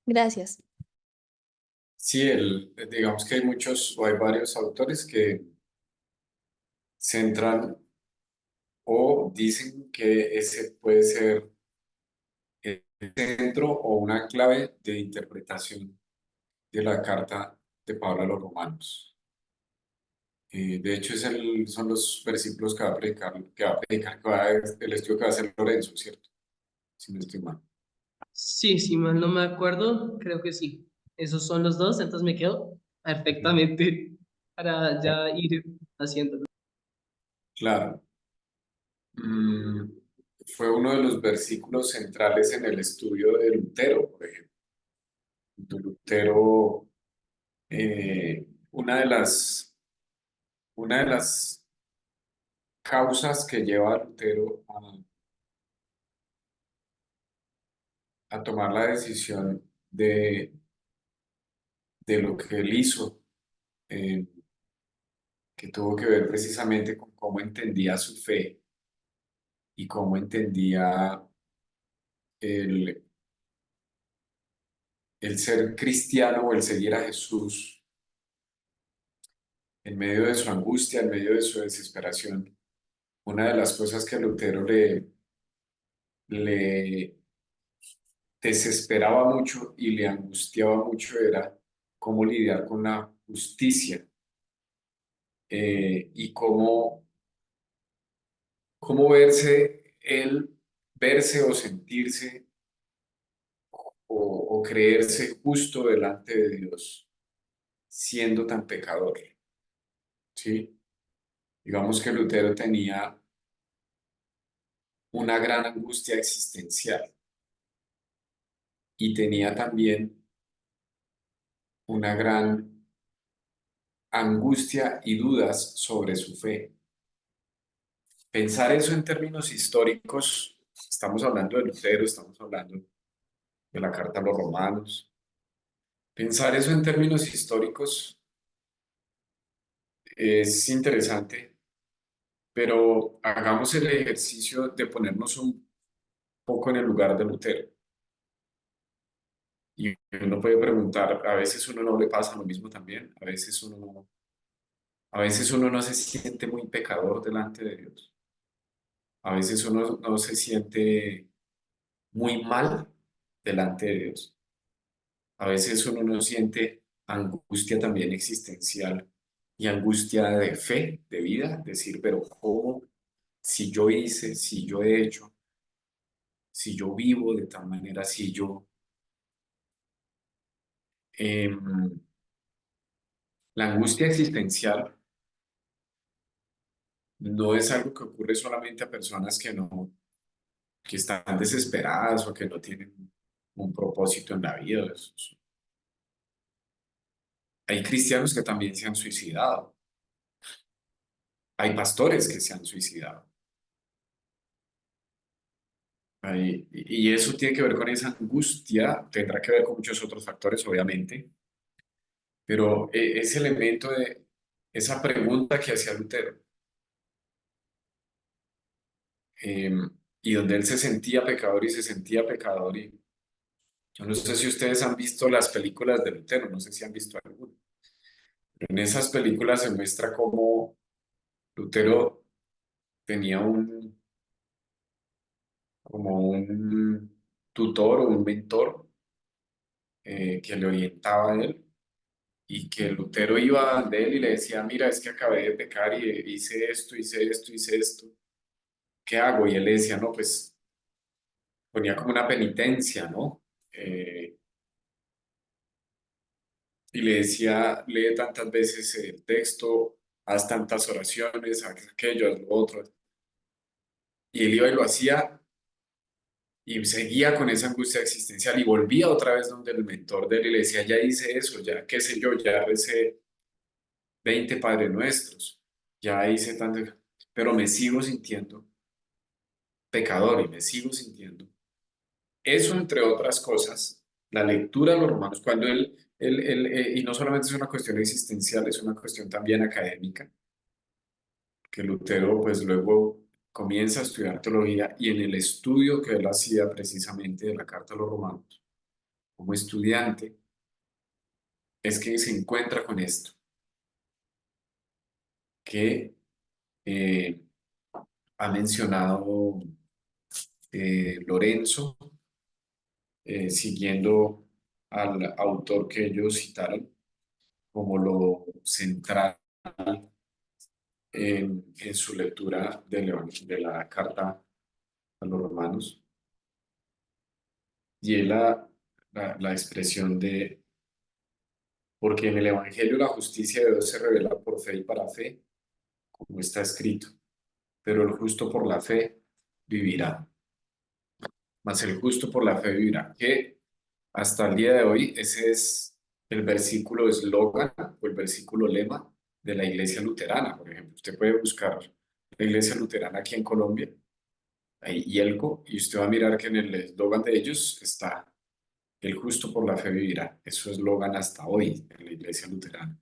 Gracias. Sí, digamos que hay muchos o hay varios autores que centran o dicen que ese puede ser el centro o una clave de interpretación de la carta de Pablo a los romanos. De hecho, son los versículos que va a predicar, el estudio que va a hacer Lorenzo, ¿cierto? Si no estoy mal. Sí, si mal no me acuerdo, creo que sí. Esos son los dos, entonces me quedo perfectamente para ya ir haciéndolo. Claro. Fue uno de los versículos centrales en el estudio de Lutero, por ejemplo. Lutero, eh, una de las, una de las causas que lleva a Lutero a tomar la decisión de lo que él hizo, eh, que tuvo que ver precisamente con cómo entendía su fe y cómo entendía el, el ser cristiano o el seguir a Jesús en medio de su angustia, en medio de su desesperación. Una de las cosas que a Lutero le desesperaba mucho y le angustiaba mucho era cómo lidiar con la justicia, y cómo verse o sentirse o creerse justo delante de Dios siendo tan pecador, ¿sí? Digamos que Lutero tenía una gran angustia existencial y tenía también una gran angustia y dudas sobre su fe. Pensar eso en términos históricos, estamos hablando de Lutero, estamos hablando de la Carta a los Romanos. Pensar eso en términos históricos es interesante, pero hagamos el ejercicio de ponernos un poco en el lugar de Lutero. Y uno puede preguntar, a veces uno no le pasa lo mismo también, a veces uno no se siente muy pecador delante de Dios, a veces uno no se siente muy mal delante de Dios, a veces uno no siente angustia también existencial y angustia de fe, de vida, decir, pero ¿cómo? Si yo hice, si yo he hecho, si yo vivo de tal manera, si yo... em, la angustia existencial no es algo que ocurre solamente a personas que están desesperadas o que no tienen un propósito en la vida. Hay cristianos que también se han suicidado. Hay pastores que se han suicidado. Y eso tiene que ver con esa angustia, tendrá que ver con muchos otros factores, obviamente, pero ese elemento de esa pregunta que hacía Lutero, y donde él se sentía pecador y se sentía pecador. Y yo no sé si ustedes han visto las películas de Lutero, no sé si han visto alguna. En esas películas se muestra cómo Lutero tenía como un tutor o un mentor, que le orientaba a él, y que Lutero iba de él y le decía, mira, es que acabé de pecar y hice esto, hice esto, hice esto. ¿Qué hago? Y él le decía, no, pues ponía como una penitencia, ¿no? Y le decía, lee tantas veces el texto, haz tantas oraciones, haz aquello, haz lo otro. Y él iba y lo hacía y seguía con esa angustia existencial y volvía otra vez donde el mentor de él y le decía, ya hice eso, ya qué sé yo, ya recé 20 Padres Nuestros, ya hice tanto, pero me sigo sintiendo pecador y me sigo sintiendo. Eso, entre otras cosas, la lectura de los romanos, cuando y no solamente es una cuestión existencial, es una cuestión también académica. que Lutero pues luego comienza a estudiar teología y en el estudio que él hacía precisamente de la Carta a los Romanos, como estudiante, es que se encuentra con esto, que eh, ha mencionado Lorenzo, siguiendo al autor que ellos citaron como lo central en su lectura de la carta a los romanos. Y es la expresión de, porque en el Evangelio la justicia de Dios se revela por fe y para fe, como está escrito, pero el justo por la fe vivirá. Mas el justo por la fe vivirá. Que hasta el día de hoy ese es el versículo eslogan o el versículo lema de la iglesia luterana, por ejemplo. Usted puede buscar la iglesia luterana aquí en Colombia, ahí IELCO, y usted va a mirar que en el eslogan de ellos está el justo por la fe vivirá. Eso es eslogan hasta hoy en la iglesia luterana.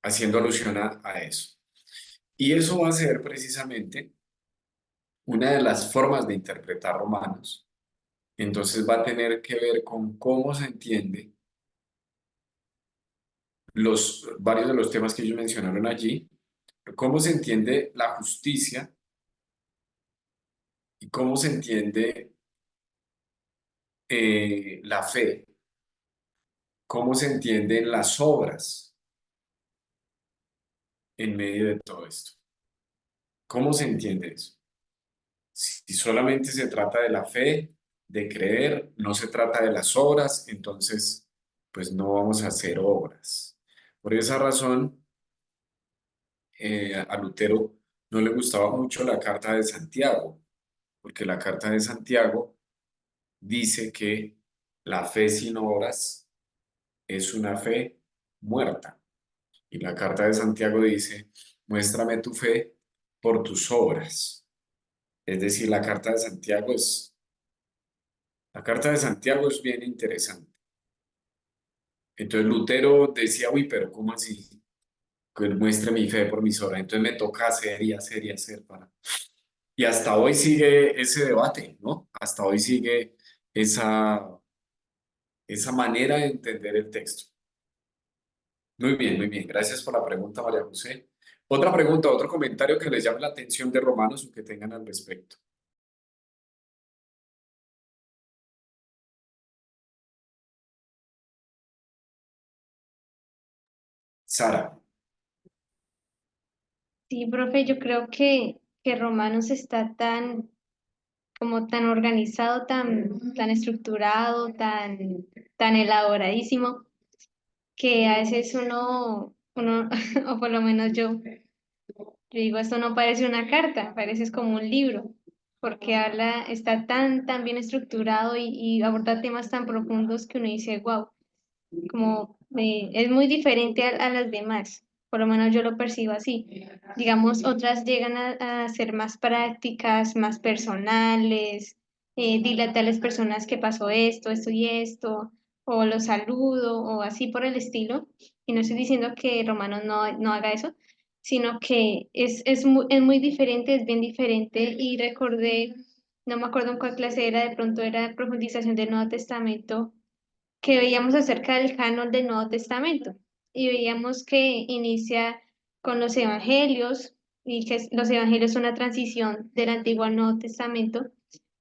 Haciendo alusión a eso. Y eso va a ser precisamente una de las formas de interpretar Romanos. Entonces va a tener que ver con cómo se entiende varios de los temas que ellos mencionaron allí, cómo se entiende la justicia y cómo se entiende la fe, cómo se entienden las obras en medio de todo esto. ¿Cómo se entiende eso? Si solamente se trata de la fe, de creer, no se trata de las obras, entonces pues no vamos a hacer obras. Por esa razón, a Lutero no le gustaba mucho la carta de Santiago, porque la carta de Santiago dice que la fe sin obras es una fe muerta. Y la carta de Santiago dice, muéstrame tu fe por tus obras. Es decir, la carta de Santiago es bien interesante. Entonces Lutero decía, uy, pero ¿cómo así? Que muestre mi fe por mis obras. Entonces me toca hacer y hacer y hacer para... Y hasta hoy sigue ese debate, ¿no? Hasta hoy sigue esa manera de entender el texto. Muy bien, muy bien. Gracias por la pregunta, María José. Otra pregunta, otro comentario que les llame la atención de Romanos o que tengan al respecto. Sara. Sí, profe, yo creo que Romanos está como tan organizado, tan estructurado, tan elaboradísimo, que a veces uno, o por lo menos yo digo, esto no parece una carta, parece es como un libro, porque está tan bien estructurado y aborda temas tan profundos que uno dice, wow, como es muy diferente a las demás, por lo menos yo lo percibo así. Digamos, otras llegan a ser más prácticas, más personales, dile a tales personas que pasó esto y esto, o los saludo, o así por el estilo. Y no estoy diciendo que Romanos no haga eso, sino que es muy diferente, es bien diferente. Y recordé, no me acuerdo en cuál clase era, de pronto era profundización del Nuevo Testamento, que veíamos acerca del canon del Nuevo Testamento y veíamos que inicia con los evangelios y que los evangelios son una transición del Antiguo al Nuevo Testamento,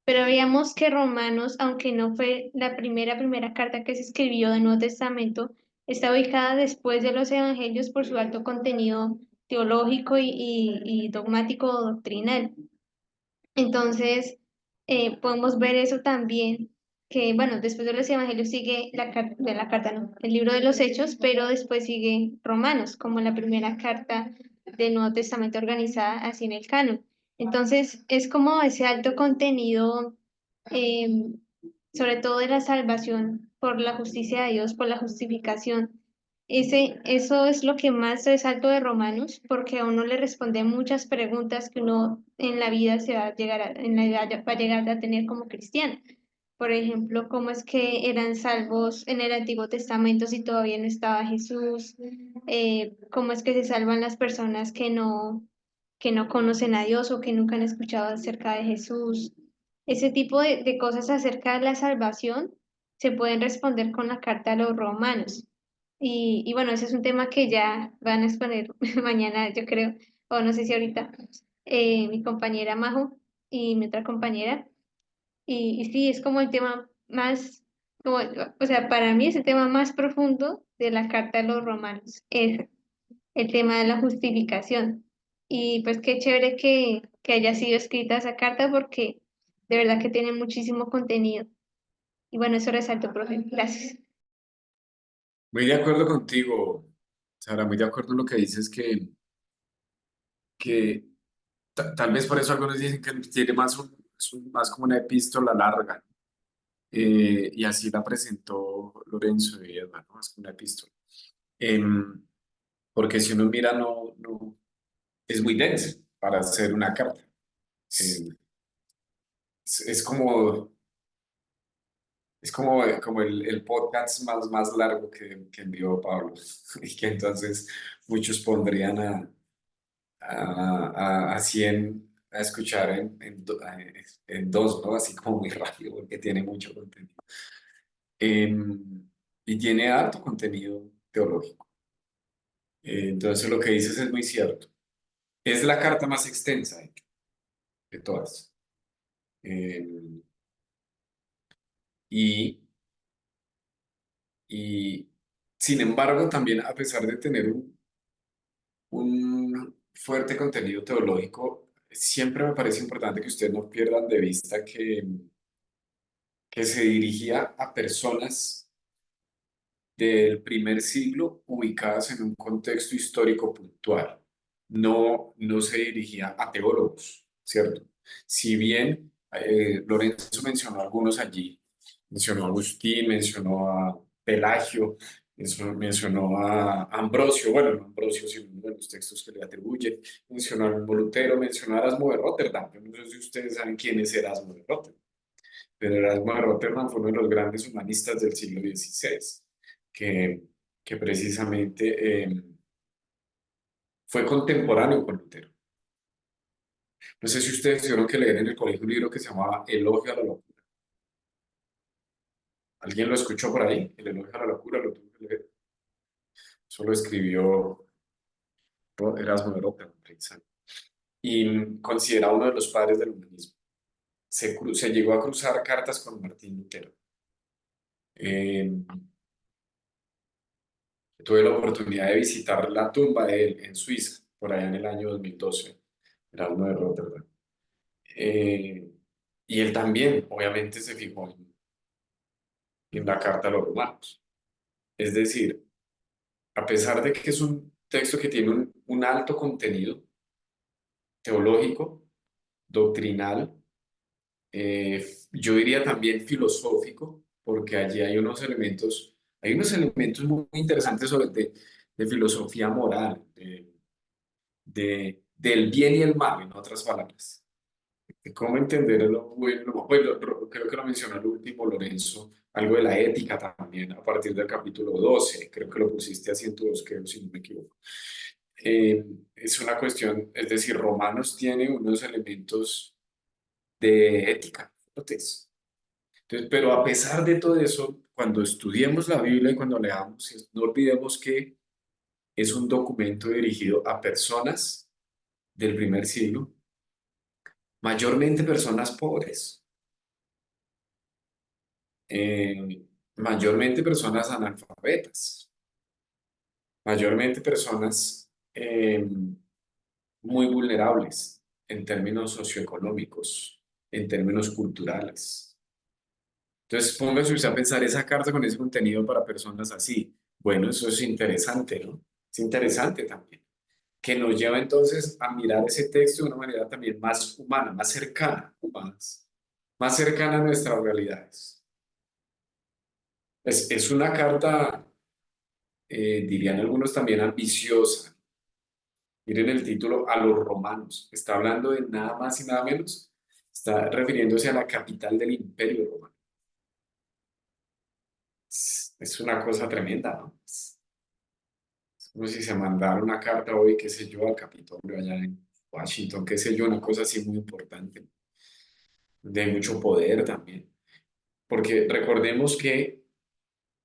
pero veíamos que Romanos, aunque no fue la primera carta que se escribió del Nuevo Testamento, está ubicada después de los evangelios por su alto contenido teológico y dogmático o doctrinal. Entonces, podemos ver eso también, que bueno, después de los evangelios sigue de la carta, no, el libro de los Hechos, pero después sigue Romanos, como la primera carta del Nuevo Testamento organizada así en el canon. Entonces, es como ese alto contenido, eh, sobre todo de la salvación por la justicia de Dios, por la justificación. Eso es lo que más resalto de Romanos, porque a uno le responde muchas preguntas que uno en la vida se va a llegar en la vida va a llegar a tener como cristiano. Por ejemplo, cómo es que eran salvos en el Antiguo Testamento si todavía no estaba Jesús, cómo es que se salvan las personas que no conocen a Dios o que nunca han escuchado acerca de Jesús. Ese tipo de cosas acerca de la salvación se pueden responder con la carta a los romanos. Y bueno, ese es un tema que ya van a exponer mañana, yo creo, o no sé si ahorita, mi compañera Majo y mi otra compañera. Y sí, es como el tema más, como, o sea, para mí es el tema más profundo de la carta a los romanos, es el tema de la justificación. Y pues qué chévere que haya sido escrita esa carta porque de verdad que tiene muchísimo contenido. Y bueno, eso resalto, profe. Gracias. Muy de acuerdo contigo, Sara, muy de acuerdo en lo que dices que tal vez por eso algunos dicen que tiene más, más como una epístola larga. Y así la presentó Lorenzo y Edward, ¿no? Más que una epístola. Em, Porque si uno mira, no, es muy denso para hacer una carta. Es como, como el podcast más largo que envió Pablo. Y que entonces muchos pondrían a 100 a escuchar en dos, ¿no? Así como muy rápido, porque tiene mucho contenido. Y tiene harto contenido teológico. Entonces lo que dices es muy cierto. Es la carta más extensa de todas. Eh, y, y sin embargo, también a pesar de tener un fuerte contenido teológico, siempre me parece importante que ustedes no pierdan de vista que se dirigía a personas del primer siglo ubicadas en un contexto histórico puntual. No se dirigía a teólogos, ¿cierto? Si bien Lorenzo mencionó a algunos allí, mencionó a Agustín, mencionó a Pelagio, mencionó a Ambrosio, bueno, no Ambrosio, sino uno de los textos que le atribuye, mencionó a Lutero, mencionó a Erasmo de Rotterdam. Yo no sé si ustedes saben quién es Erasmo de Rotterdam, pero Erasmo de Rotterdam fue uno de los grandes humanistas del siglo XVI, que, que precisamente fue contemporáneo con Lutero. No sé si ustedes tuvieron que leer en el colegio un libro que se llamaba Elogio a la locura. ¿Alguien lo escuchó por ahí? El Elogio a la locura, lo tuvo que leer. Eso lo escribió Erasmo de Rotterdam, precisamente. Y considera uno de los padres del humanismo. Se llegó a cruzar cartas con Martín Lutero. Eh, Tuve la oportunidad de visitar la tumba de él en Suiza, por allá en el año 2012, era uno de Rotterdam. Y él también, obviamente, se fijó en la carta a los romanos. Es decir, a pesar de que es un texto que tiene un alto contenido teológico, doctrinal, yo diría también filosófico, porque allí hay unos elementos muy interesantes de filosofía moral, del bien y el mal, en otras palabras. De cómo entender lo bueno, bueno, creo que lo mencionó el último Lorenzo, algo de la ética también, a partir del capítulo 12, creo que lo pusiste a 102, creo, si no me equivoco. Es una cuestión, es decir, Romanos tiene unos elementos de ética fuertes. Entonces, pero a pesar de todo eso, cuando estudiemos la Biblia y cuando leamos, no olvidemos que es un documento dirigido a personas del primer siglo, mayormente personas pobres, mayormente personas analfabetas, mayormente personas muy vulnerables en términos socioeconómicos, en términos culturales. Entonces, póngase usted a pensar esa carta con ese contenido para personas así. Bueno, eso es interesante, ¿no? Es interesante también. Que nos lleva entonces a mirar ese texto de una manera también más humana, más cercana, más cercana a nuestras realidades. Es una carta, dirían algunos también, ambiciosa. Miren el título, a los romanos. Está hablando de nada más y nada menos. Está refiriéndose a la capital del Imperio Romano. Es una cosa tremenda, ¿no? Es como si se mandara una carta hoy, qué sé yo, al Capitolio allá en Washington, qué sé yo, una cosa así muy importante, de mucho poder también. Porque recordemos que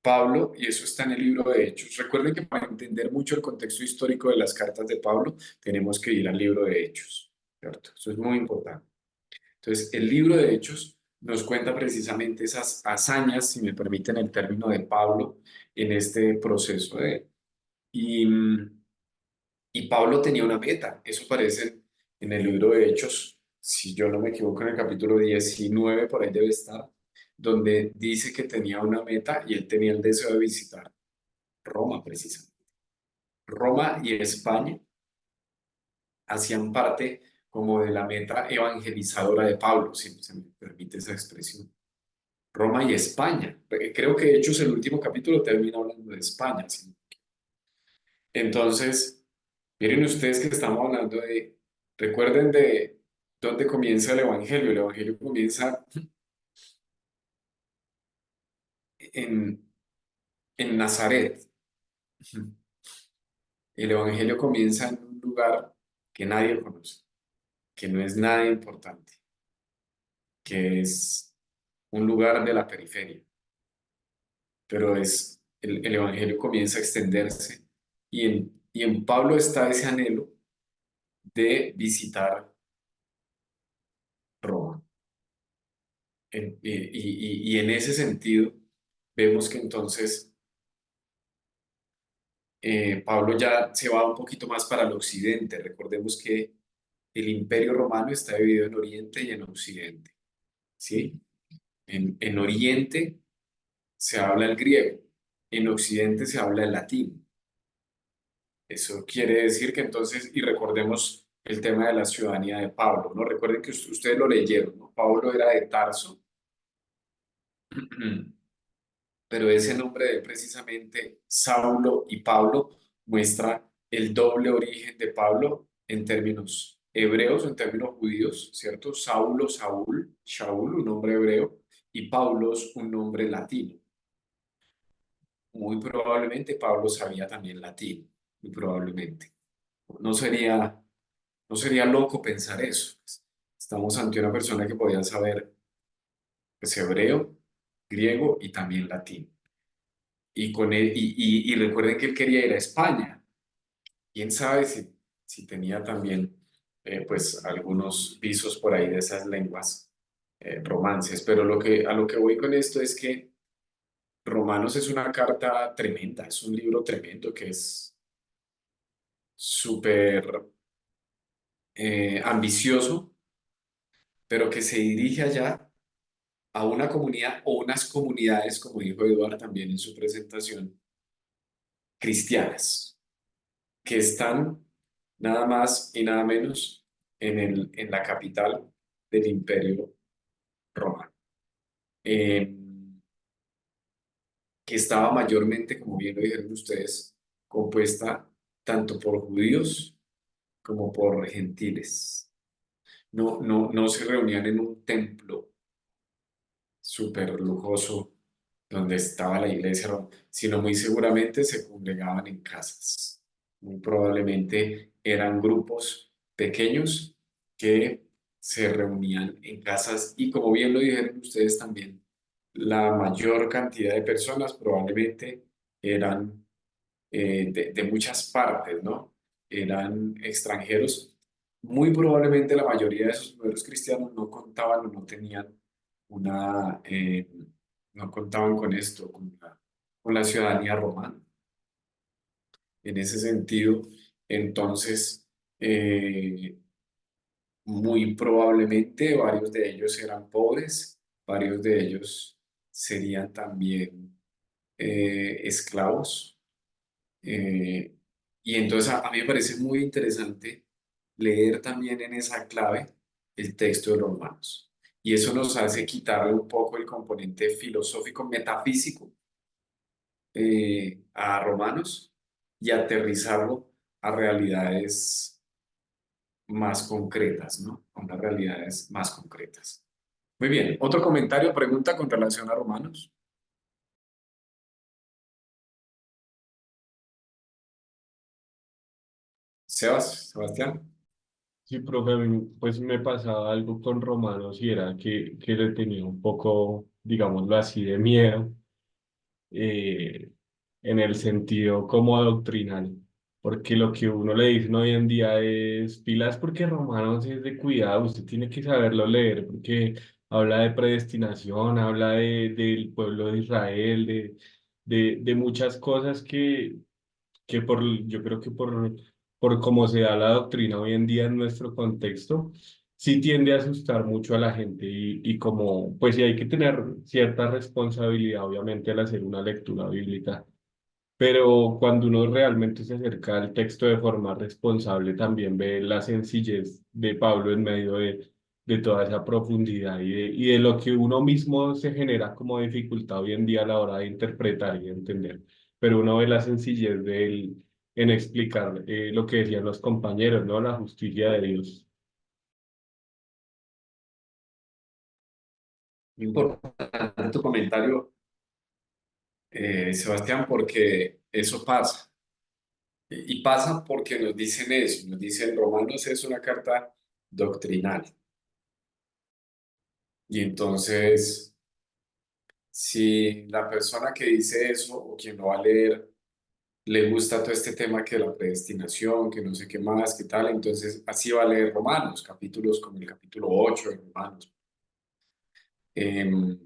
Pablo, y eso está en el libro de Hechos, recuerden que para entender mucho el contexto histórico de las cartas de Pablo, tenemos que ir al libro de Hechos, ¿cierto? Eso es muy importante. Entonces, el libro de Hechos nos cuenta precisamente esas hazañas, si me permiten el término, de Pablo en este proceso y, y Pablo tenía una meta, eso aparece en el libro de Hechos, si yo no me equivoco, en el capítulo 19, por ahí debe estar, donde dice que tenía una meta y él tenía el deseo de visitar Roma, precisamente. Roma y España hacían parte como de la meta evangelizadora de Pablo, si se me permite esa expresión. Roma y España. Creo que de hecho el último capítulo termina hablando de España. ¿Sí? Entonces, miren ustedes que estamos hablando recuerden de dónde comienza el Evangelio. El Evangelio comienza en, en Nazaret. El Evangelio comienza en un lugar que nadie conoce, que no es nada importante, que es un lugar de la periferia, pero el Evangelio comienza a extenderse y en Pablo está ese anhelo de visitar Roma. Y en ese sentido, vemos que entonces Pablo ya se va un poquito más para el occidente. Recordemos que el Imperio Romano está dividido en Oriente y en Occidente, ¿sí? En Oriente se habla el griego, en Occidente se habla el latín. Eso quiere decir que entonces, y recordemos el tema de la ciudadanía de Pablo, ¿no? Recuerden que ustedes lo leyeron, ¿no? Pablo era de Tarso, pero ese nombre de precisamente Saulo y Pablo muestra el doble origen de Pablo en términos hebreos, en términos judíos, ¿cierto? Saulo, Saúl, Shaul, un nombre hebreo, y Paulos, un nombre latino. Muy probablemente Pablo sabía también latín, muy probablemente. No sería, no sería loco pensar eso. Estamos ante una persona que podía saber pues, hebreo, griego y también latín. Y recuerden que él quería ir a España. Quién sabe si tenía también pues algunos visos por ahí de esas lenguas romances. Pero a lo que voy con esto es que Romanos es una carta tremenda, es un libro tremendo que es súper ambicioso, pero que se dirige allá a una comunidad o unas comunidades, como dijo Eduardo también en su presentación, cristianas, que están nada más y nada menos en la capital del Imperio Romano, eh, que estaba mayormente, como bien lo dijeron ustedes, compuesta tanto por judíos como por gentiles. No se reunían en un templo súper lujoso donde estaba la iglesia, sino muy seguramente se congregaban en casas. Muy probablemente eran grupos pequeños que se reunían en casas y como bien lo dijeron ustedes también, la mayor cantidad de personas probablemente eran de muchas partes, ¿no? Eran extranjeros. Muy probablemente la mayoría de esos primeros cristianos no contaban o no tenían una, no contaban con esto, con la ciudadanía romana. En ese sentido, entonces, muy probablemente varios de ellos eran pobres, varios de ellos serían también esclavos. Eh, y entonces a mí me parece muy interesante leer también en esa clave el texto de los Romanos. Y eso nos hace quitarle un poco el componente filosófico, metafísico a Romanos y aterrizarlo a realidades más concretas, ¿no? A unas realidades más concretas. Muy bien, otro comentario, pregunta con relación a Romanos. Sebastián. Sí, profe, a mí, pues me pasaba algo con Romanos y era que le tenía un poco, digámoslo así, de miedo eh, en el sentido como doctrinal, porque lo que uno le dicen hoy en día es pilas porque Romanos es de cuidado, usted tiene que saberlo leer porque habla de predestinación, habla del pueblo de Israel, de muchas cosas que yo creo que por cómo se da la doctrina hoy en día en nuestro contexto, sí tiende a asustar mucho a la gente y como, pues sí hay que tener cierta responsabilidad, obviamente, al hacer una lectura bíblica, pero cuando uno realmente se acerca al texto de forma responsable, también ve la sencillez de Pablo en medio de toda esa profundidad y de lo que uno mismo se genera como dificultad hoy en día a la hora de interpretar y entender. Pero uno ve la sencillez de él en explicar lo que decían los compañeros, ¿no? La justicia de Dios. Importante tu comentario, Sebastián, porque eso pasa. Y pasa porque nos dicen eso, nos dicen Romanos es una carta doctrinal. Y entonces, si la persona que dice eso o quien lo va a leer le gusta todo este tema que la predestinación, que no sé qué más, qué tal, entonces así va a leer Romanos, capítulos como el capítulo 8 de Romanos. Em,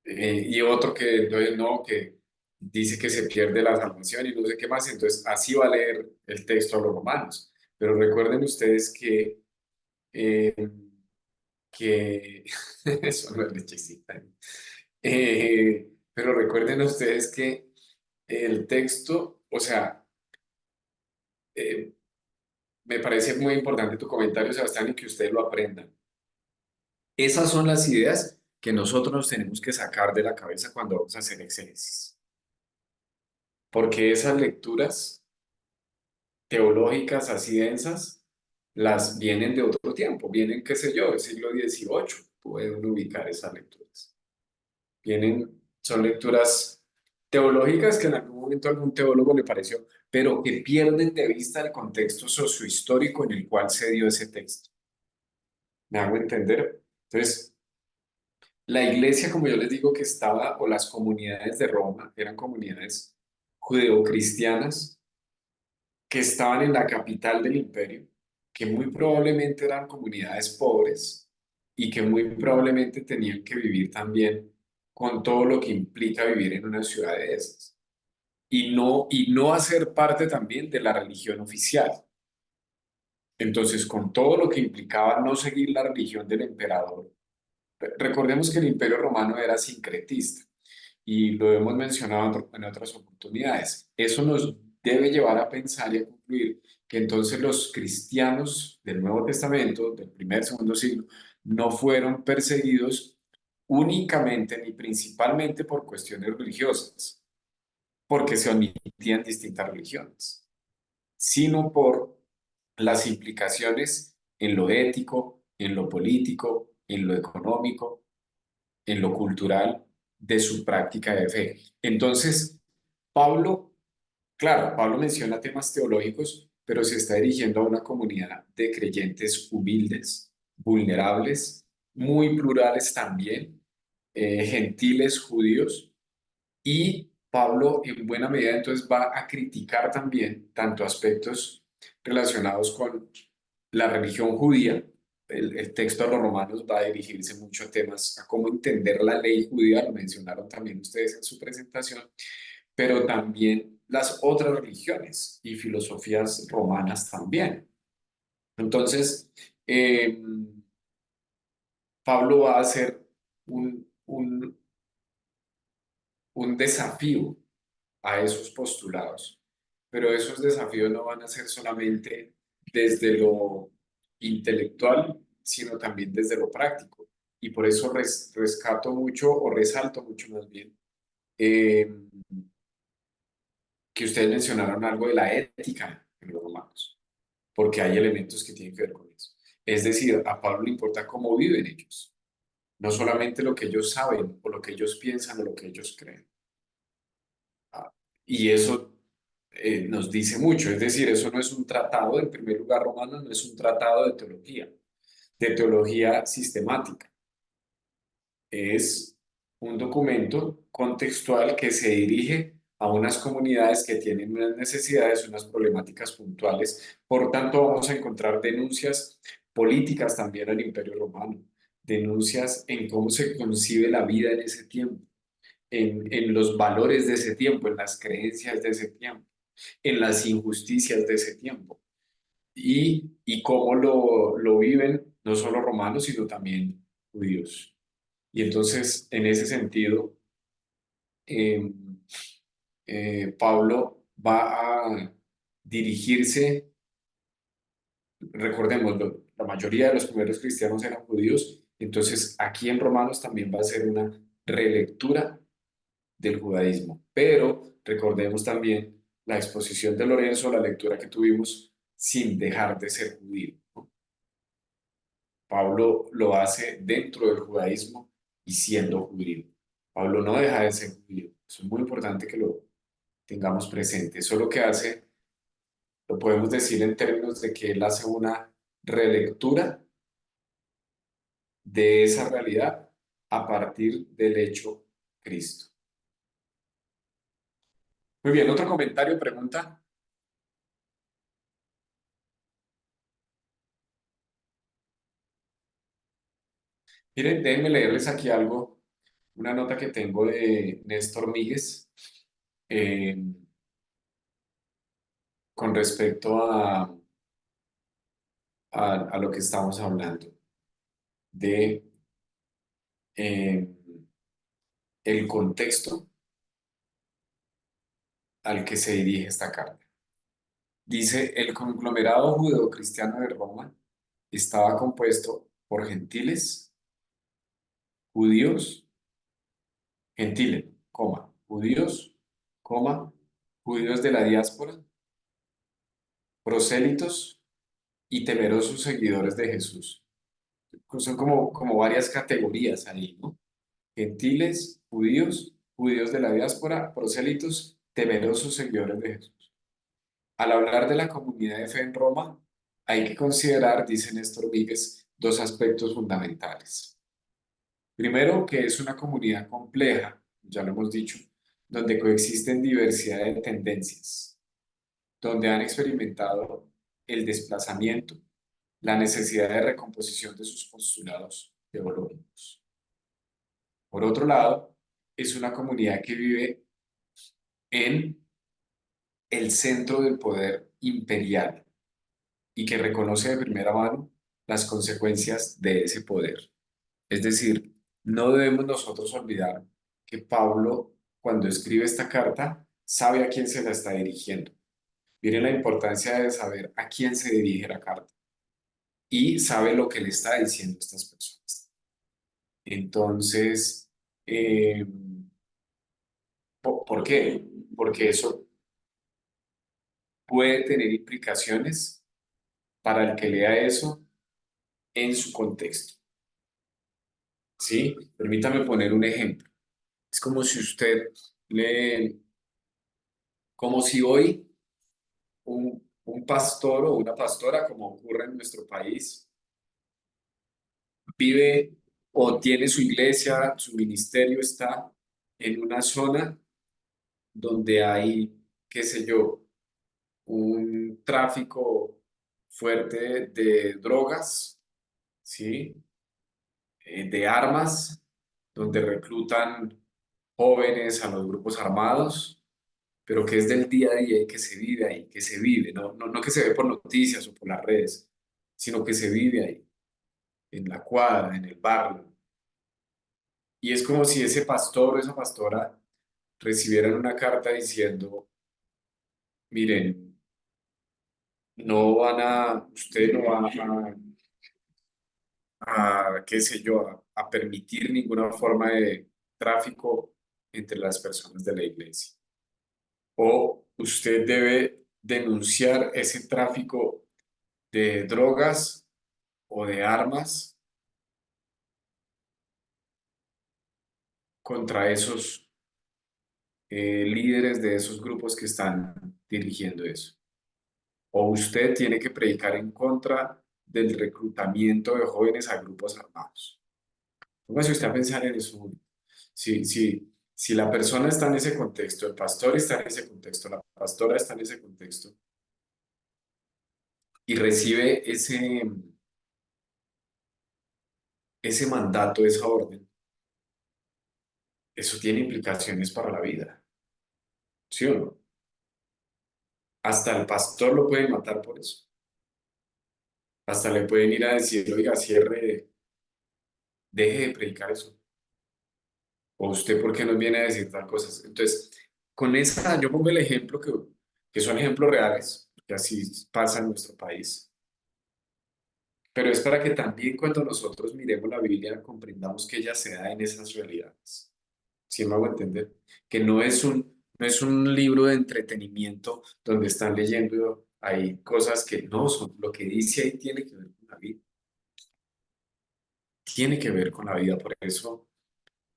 y otro que entonces no, que dice que se pierde la salvación y no sé qué más, entonces así va a leer el texto a los romanos. Pero recuerden ustedes eh, que eso no es lechecita. Pero recuerden ustedes que el texto, o sea, eh, me parece muy importante tu comentario, Sebastián, y que ustedes lo aprendan. Esas son las ideas que nosotros nos tenemos que sacar de la cabeza cuando vamos a hacer exégesis. Porque esas lecturas teológicas así densas, las vienen de otro tiempo, vienen, qué sé yo, del siglo XVIII, pueden ubicar esas lecturas. Vienen, son lecturas teológicas que en algún momento a algún teólogo le pareció, pero que pierden de vista el contexto sociohistórico en el cual se dio ese texto. ¿Me hago entender? Entonces, la iglesia, como yo les digo, que estaba, o las comunidades de Roma, eran comunidades judeocristianas que estaban en la capital del imperio, que muy probablemente eran comunidades pobres y que muy probablemente tenían que vivir también con todo lo que implica vivir en una ciudad de esas. Y no hacer parte también de la religión oficial. Entonces, con todo lo que implicaba no seguir la religión del emperador. Recordemos que el imperio romano era sincretista y lo hemos mencionado en otras oportunidades. Eso nos debe llevar a pensar y a concluir que entonces los cristianos del Nuevo Testamento, del primer, segundo siglo, no fueron perseguidos únicamente ni principalmente por cuestiones religiosas, porque se omitían distintas religiones, sino por las implicaciones en lo ético, en lo político, en lo económico, en lo cultural de su práctica de fe. Entonces, Pablo, claro, Pablo menciona temas teológicos, pero se está dirigiendo a una comunidad de creyentes humildes, vulnerables, muy plurales también, gentiles, judíos, y Pablo en buena medida entonces va a criticar también tanto aspectos relacionados con la religión judía. El texto de los romanos va a dirigirse mucho a temas, a cómo entender la ley judía, lo mencionaron también ustedes en su presentación, pero también las otras religiones y filosofías romanas también. Entonces, eh, Pablo va a hacer un desafío a esos postulados, pero esos desafíos no van a ser solamente desde lo intelectual, sino también desde lo práctico. Y por eso rescato mucho o resalto mucho más bien eh, que ustedes mencionaron algo de la ética en los romanos, porque hay elementos que tienen que ver con eso. Es decir, a Pablo le importa cómo viven ellos, no solamente lo que ellos saben o lo que ellos piensan o lo que ellos creen. Ah, y eso nos dice mucho. Es decir, eso no es un tratado, en primer lugar, Romanos no es un tratado de teología sistemática. Es un documento contextual que se dirige a unas comunidades que tienen unas necesidades, unas problemáticas puntuales. Por tanto, vamos a encontrar denuncias políticas también al Imperio Romano, denuncias en cómo se concibe la vida en ese tiempo, en los valores de ese tiempo, en las creencias de ese tiempo, en las injusticias de ese tiempo y cómo lo viven no solo romanos, sino también judíos. Y entonces, en ese sentido, eh, Pablo va a dirigirse, recordémoslo, la mayoría de los primeros cristianos eran judíos, entonces aquí en Romanos también va a ser una relectura del judaísmo, pero recordemos también la exposición de Lorenzo, la lectura que tuvimos sin dejar de ser judío, ¿no? Pablo lo hace dentro del judaísmo y siendo judío. Pablo no deja de ser judío. Eso es muy importante que lo tengamos presente. Eso lo que hace, lo podemos decir en términos de que él hace una relectura de esa realidad a partir del hecho Cristo. Muy bien, otro comentario, pregunta. Miren, déjenme leerles aquí algo, una nota que tengo de Néstor Míguez eh, con respecto a lo que estamos hablando de eh, el contexto al que se dirige esta carta. Dice, el conglomerado judeocristiano de Roma estaba compuesto por gentiles, judíos, gentiles, coma, judíos, coma, judíos de la diáspora, prosélitos y temerosos seguidores de Jesús. Son como varias categorías ahí, ¿no? Gentiles, judíos, judíos de la diáspora, prosélitos, temerosos seguidores de Jesús. Al hablar de la comunidad de fe en Roma, hay que considerar, dice Néstor Víguez, dos aspectos fundamentales. Primero, que es una comunidad compleja, ya lo hemos dicho, donde coexisten diversidad de tendencias, donde han experimentado el desplazamiento, la necesidad de recomposición de sus postulados teológicos. Por otro lado, es una comunidad que vive en el centro del poder imperial y que reconoce de primera mano las consecuencias de ese poder. Es decir, no debemos nosotros olvidar que Pablo, cuando escribe esta carta, sabe a quién se la está dirigiendo. Miren la importancia de saber a quién se dirige la carta y sabe lo que le está diciendo a estas personas. Entonces, ¿por qué? Porque eso puede tener implicaciones para el que lea eso en su contexto. ¿Sí? Permítame poner un ejemplo. Es como si usted le, como si hoy un pastor o una pastora, como ocurre en nuestro país, vive o tiene su iglesia, su ministerio está en una zona donde hay, qué sé yo, un tráfico fuerte de drogas, ¿sí? De armas, donde reclutan jóvenes a los grupos armados, pero que es del día a día y que se vive ahí, que se vive, no que se ve por noticias o por las redes, sino que se vive ahí, en la cuadra, en el barrio. Y es como si ese pastor o esa pastora recibieran una carta diciendo, miren, usted no va qué sé yo, a permitir ninguna forma de tráfico entre las personas de la iglesia. O usted debe denunciar ese tráfico de drogas o de armas contra esos líderes de esos grupos que están dirigiendo eso. O usted tiene que predicar en contra del reclutamiento de jóvenes a grupos armados. Póngase usted a pensar en eso. Si la persona está en ese contexto, el pastor está en ese contexto, la pastora está en ese contexto, y recibe ese mandato, esa orden, eso tiene implicaciones para la vida. ¿Sí o no? Hasta el pastor lo pueden matar por eso. Hasta le pueden ir a decir, oiga, cierre, deje de predicar eso. O usted, ¿por qué nos viene a decir tal cosas? Entonces, con esa, yo pongo el ejemplo que son ejemplos reales, que así pasa en nuestro país. Pero es para que también cuando nosotros miremos la Biblia comprendamos que ella se da en esas realidades. ¿Sí me hago entender? Que no es un libro de entretenimiento donde están leyendo ahí cosas que no son. Lo que dice ahí tiene que ver con la vida. Tiene que ver con la vida. Por eso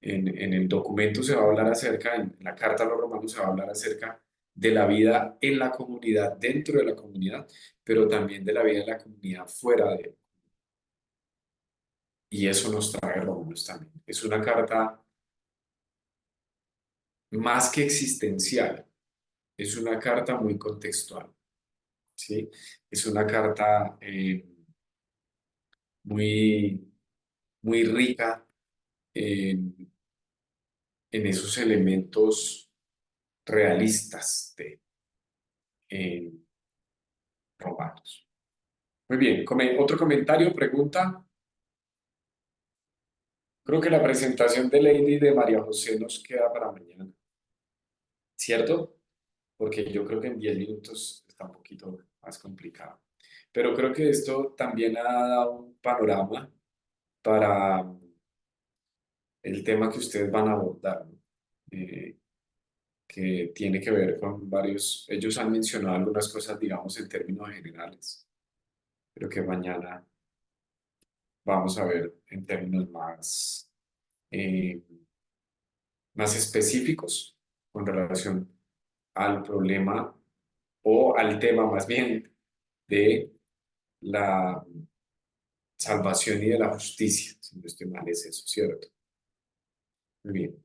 en el documento se va a hablar acerca, en la carta a los romanos se va a hablar acerca de la vida en la comunidad, dentro de la comunidad, pero también de la vida en la comunidad fuera de. Y eso nos trae Romanos también. Es una carta más que existencial, es una carta muy contextual, ¿sí? Es una carta muy, muy rica en esos elementos realistas de Romanos. Muy bien, otro comentario, pregunta. Creo que la presentación de Lady de María José nos queda para mañana, ¿cierto? Porque yo creo que en 10 minutos está un poquito más complicado. Pero creo que esto también ha dado un panorama para el tema que ustedes van a abordar, ¿no? Que tiene que ver con varios, ellos han mencionado algunas cosas, digamos, en términos generales, pero que mañana vamos a ver en términos más específicos con relación al problema o al tema más bien de la salvación y de la justicia, si no estoy mal, es eso, ¿cierto? Muy bien.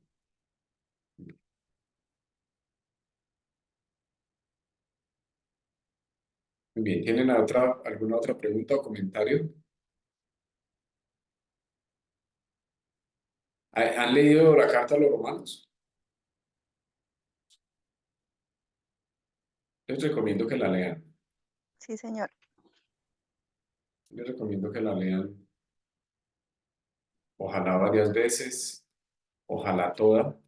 Muy bien, ¿tienen alguna otra pregunta o comentario? ¿Han leído la carta a los romanos? Les recomiendo que la lean. Sí, señor. Les recomiendo que la lean, ojalá varias veces, ojalá toda,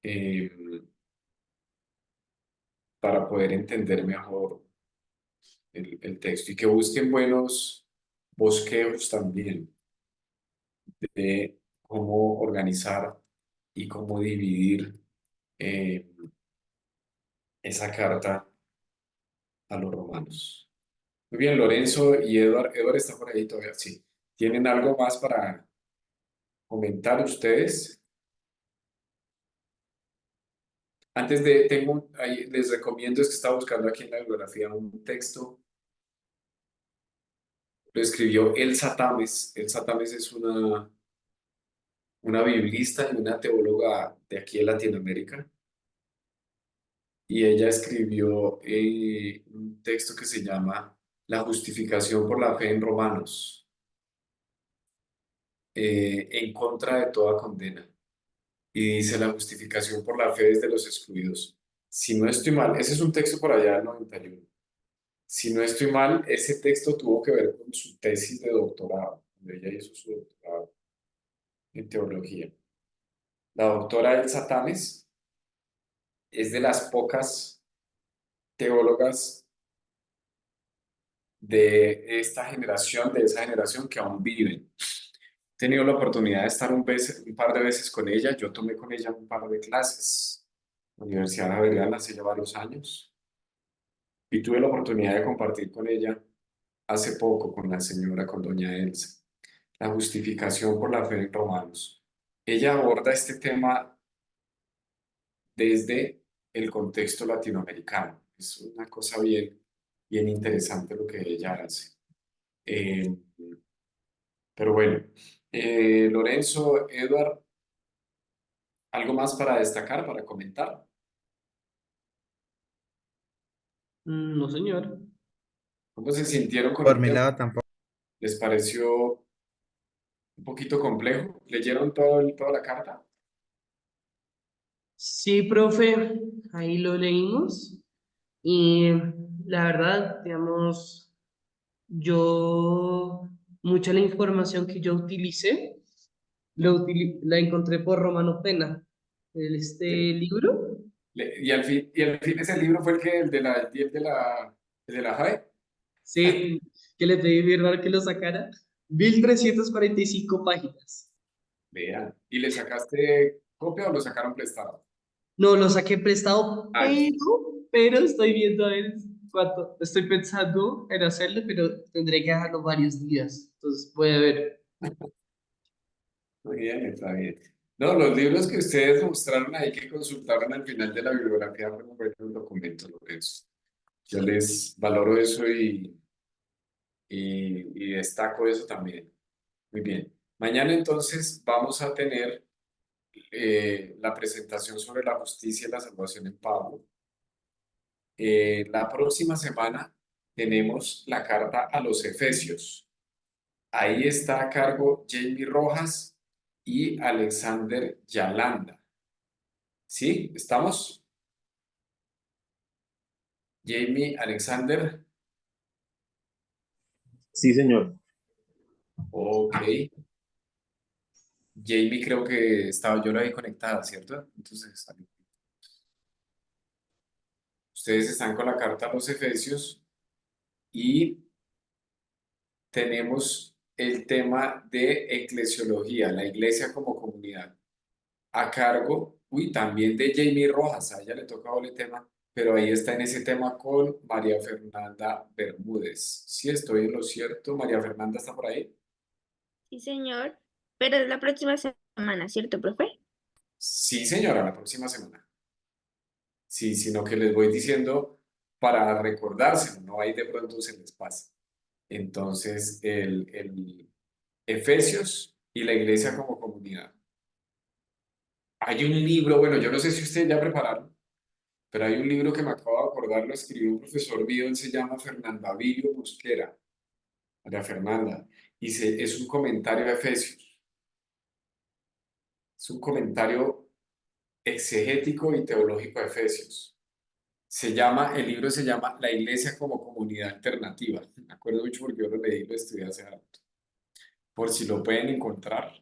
eh, para poder entender mejor el texto y que busquen buenos bosquejos también de cómo organizar y cómo dividir esa carta a los romanos. Muy bien, Lorenzo y Edward. Edward está por ahí todavía, sí. ¿Tienen algo más para comentar ustedes? Antes de, ahí les recomiendo, es que estaba buscando aquí en la bibliografía un texto, lo escribió Elsa Tames. Elsa Tames es una biblista y una teóloga de aquí en Latinoamérica. Y ella escribió un texto que se llama La justificación por la fe en Romanos, en contra de toda condena. Y dice la justificación por la fe es de los excluidos. Si no estoy mal, ese es un texto por allá del 91. Si no estoy mal, ese texto tuvo que ver con su tesis de doctorado, donde ella hizo su doctorado en teología. La doctora Elsa Tames es de las pocas teólogas de esta generación, de esa generación que aún viven. He tenido la oportunidad de estar un par de veces con ella. Yo tomé con ella un par de clases en la Universidad Javeriana hace ya varios años. Y tuve la oportunidad de compartir con ella hace poco con la señora, con doña Elsa, la justificación por la fe en Romanos. Ella aborda este tema desde el contexto latinoamericano. Es una cosa bien interesante lo que ella hace. Eh, pero bueno, Lorenzo, Edward, ¿algo más para destacar, para comentar? No, señor. ¿Cómo se sintieron con Por el mi tema? lado tampoco. ¿Les pareció un poquito complejo? ¿Leyeron toda la carta? Sí, profe, ahí lo leímos. Y la verdad, digamos, yo, mucha la información que yo utilicé, la encontré por Romano Pena, este Sí. libro. Y al fin ese libro fue el de la JAE. Sí, que le pedí a mi hermano que lo sacara. 1345 páginas. Vean. ¿Y le sacaste copia o lo sacaron prestado? No, lo saqué prestado, Ay, pero estoy viendo a ver cuánto. Estoy pensando en hacerlo, pero tendré que dejarlo varios días. Entonces voy a ver. muy bien, está bien. No, los libros que ustedes mostraron ahí que consultaron al final de la bibliografía fueron buenos documentos, Lorenzo. Yo les valoro eso y destaco eso también. Muy bien. Mañana entonces vamos a tener la presentación sobre la justicia y la salvación en Pablo. La próxima semana tenemos la carta a los Efesios. Ahí está a cargo Jamie Rojas y Alexander Yalanda. ¿Sí? ¿Estamos? Jamie, Alexander. Sí, señor. Ok. Jamie creo que estaba yo la vi conectada, ¿cierto? Entonces, ustedes están con la carta a los Efesios y tenemos el tema de eclesiología, la iglesia como comunidad, a cargo, también de Jamie Rojas, a ella le toca el tema, pero ahí está en ese tema con María Fernanda Bermúdez. Sí, estoy en lo cierto, María Fernanda está por ahí. Sí, señor. Pero es la próxima semana, ¿cierto, profe? Sí, señora, la próxima semana. Sí, sino que les voy diciendo para recordárselo, no ahí de pronto se les pasa. Entonces, el Efesios y la iglesia como comunidad. Hay un libro, bueno, yo no sé si ustedes ya prepararon, pero hay un libro que me acabo de acordar, lo escribió un profesor mío, él se llama Fernanda Vilio Mosquera, María Fernanda, y es un comentario a Efesios, es un comentario exegético y teológico a Efesios. El libro se llama La Iglesia como Comunidad Alternativa. Me acuerdo mucho porque yo lo leí y lo estudié hace rato. Por si lo pueden encontrar,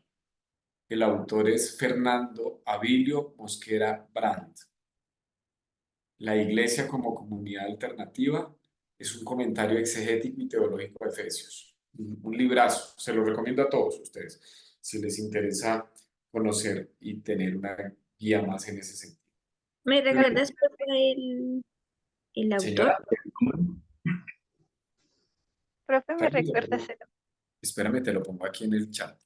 el autor es Fernando Abilio Mosquera Brandt. La Iglesia como Comunidad Alternativa es un comentario exegético y teológico de Efesios. Un librazo, se lo recomiendo a todos ustedes, si les interesa conocer y tener una guía más en ese sentido. ¿Me Muy bien. recuerdas, profe, el autor? Señora, Profe, ¿me permítame, recuerdas? espérame, te lo pongo aquí en el chat.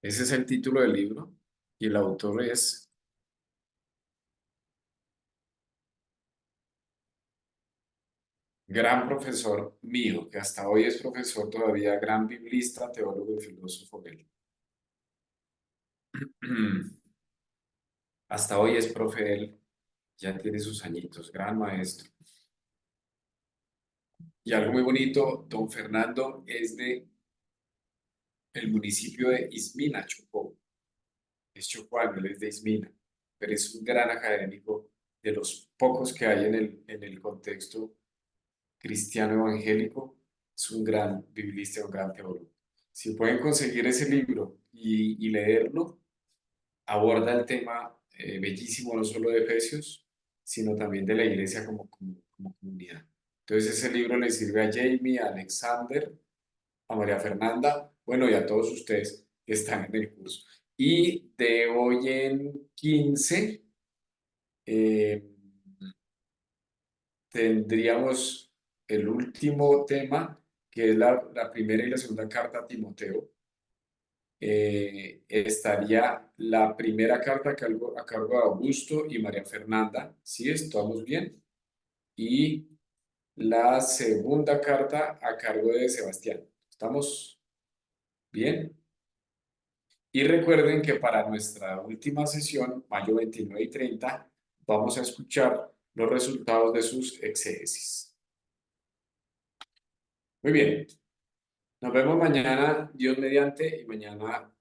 Ese es el título del libro y el autor es gran profesor mío, que hasta hoy es profesor todavía, gran biblista, teólogo y filósofo él. Hasta hoy es profe él, ya tiene sus añitos, gran maestro. Y algo muy bonito, don Fernando es de el municipio de Ismina, Chocó. Es chocuano, él es de Ismina, pero es un gran académico de los pocos que hay en el contexto cristiano evangélico, es un gran biblista, un gran teólogo. Si pueden conseguir ese libro y leerlo, aborda el tema bellísimo no solo de Efesios, sino también de la iglesia como comunidad. Entonces ese libro le sirve a Jamie, a Alexander, a María Fernanda, bueno, y a todos ustedes que están en el curso. Y de hoy en 15 eh, tendríamos el último tema que es la primera y la segunda carta a Timoteo. Estaría la primera carta a cargo de Augusto y María Fernanda. ¿Sí? ¿Estamos bien? Y la segunda carta a cargo de Sebastián. ¿Estamos bien? Y recuerden que para nuestra última sesión, mayo 29 y 30, vamos a escuchar los resultados de sus exégesis. Muy bien. Nos vemos mañana, Dios mediante, y mañana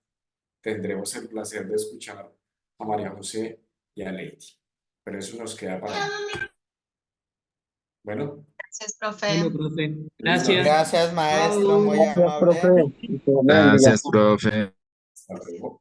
tendremos el placer de escuchar a María José y a Lady. Pero eso nos queda para mañana. Bueno, Gracias, profe. Bueno, profe, feliz gracias. noche. Gracias, maestro, Chao. muy Gracias, amable. profe. Que Dios le bendiga. Hasta luego.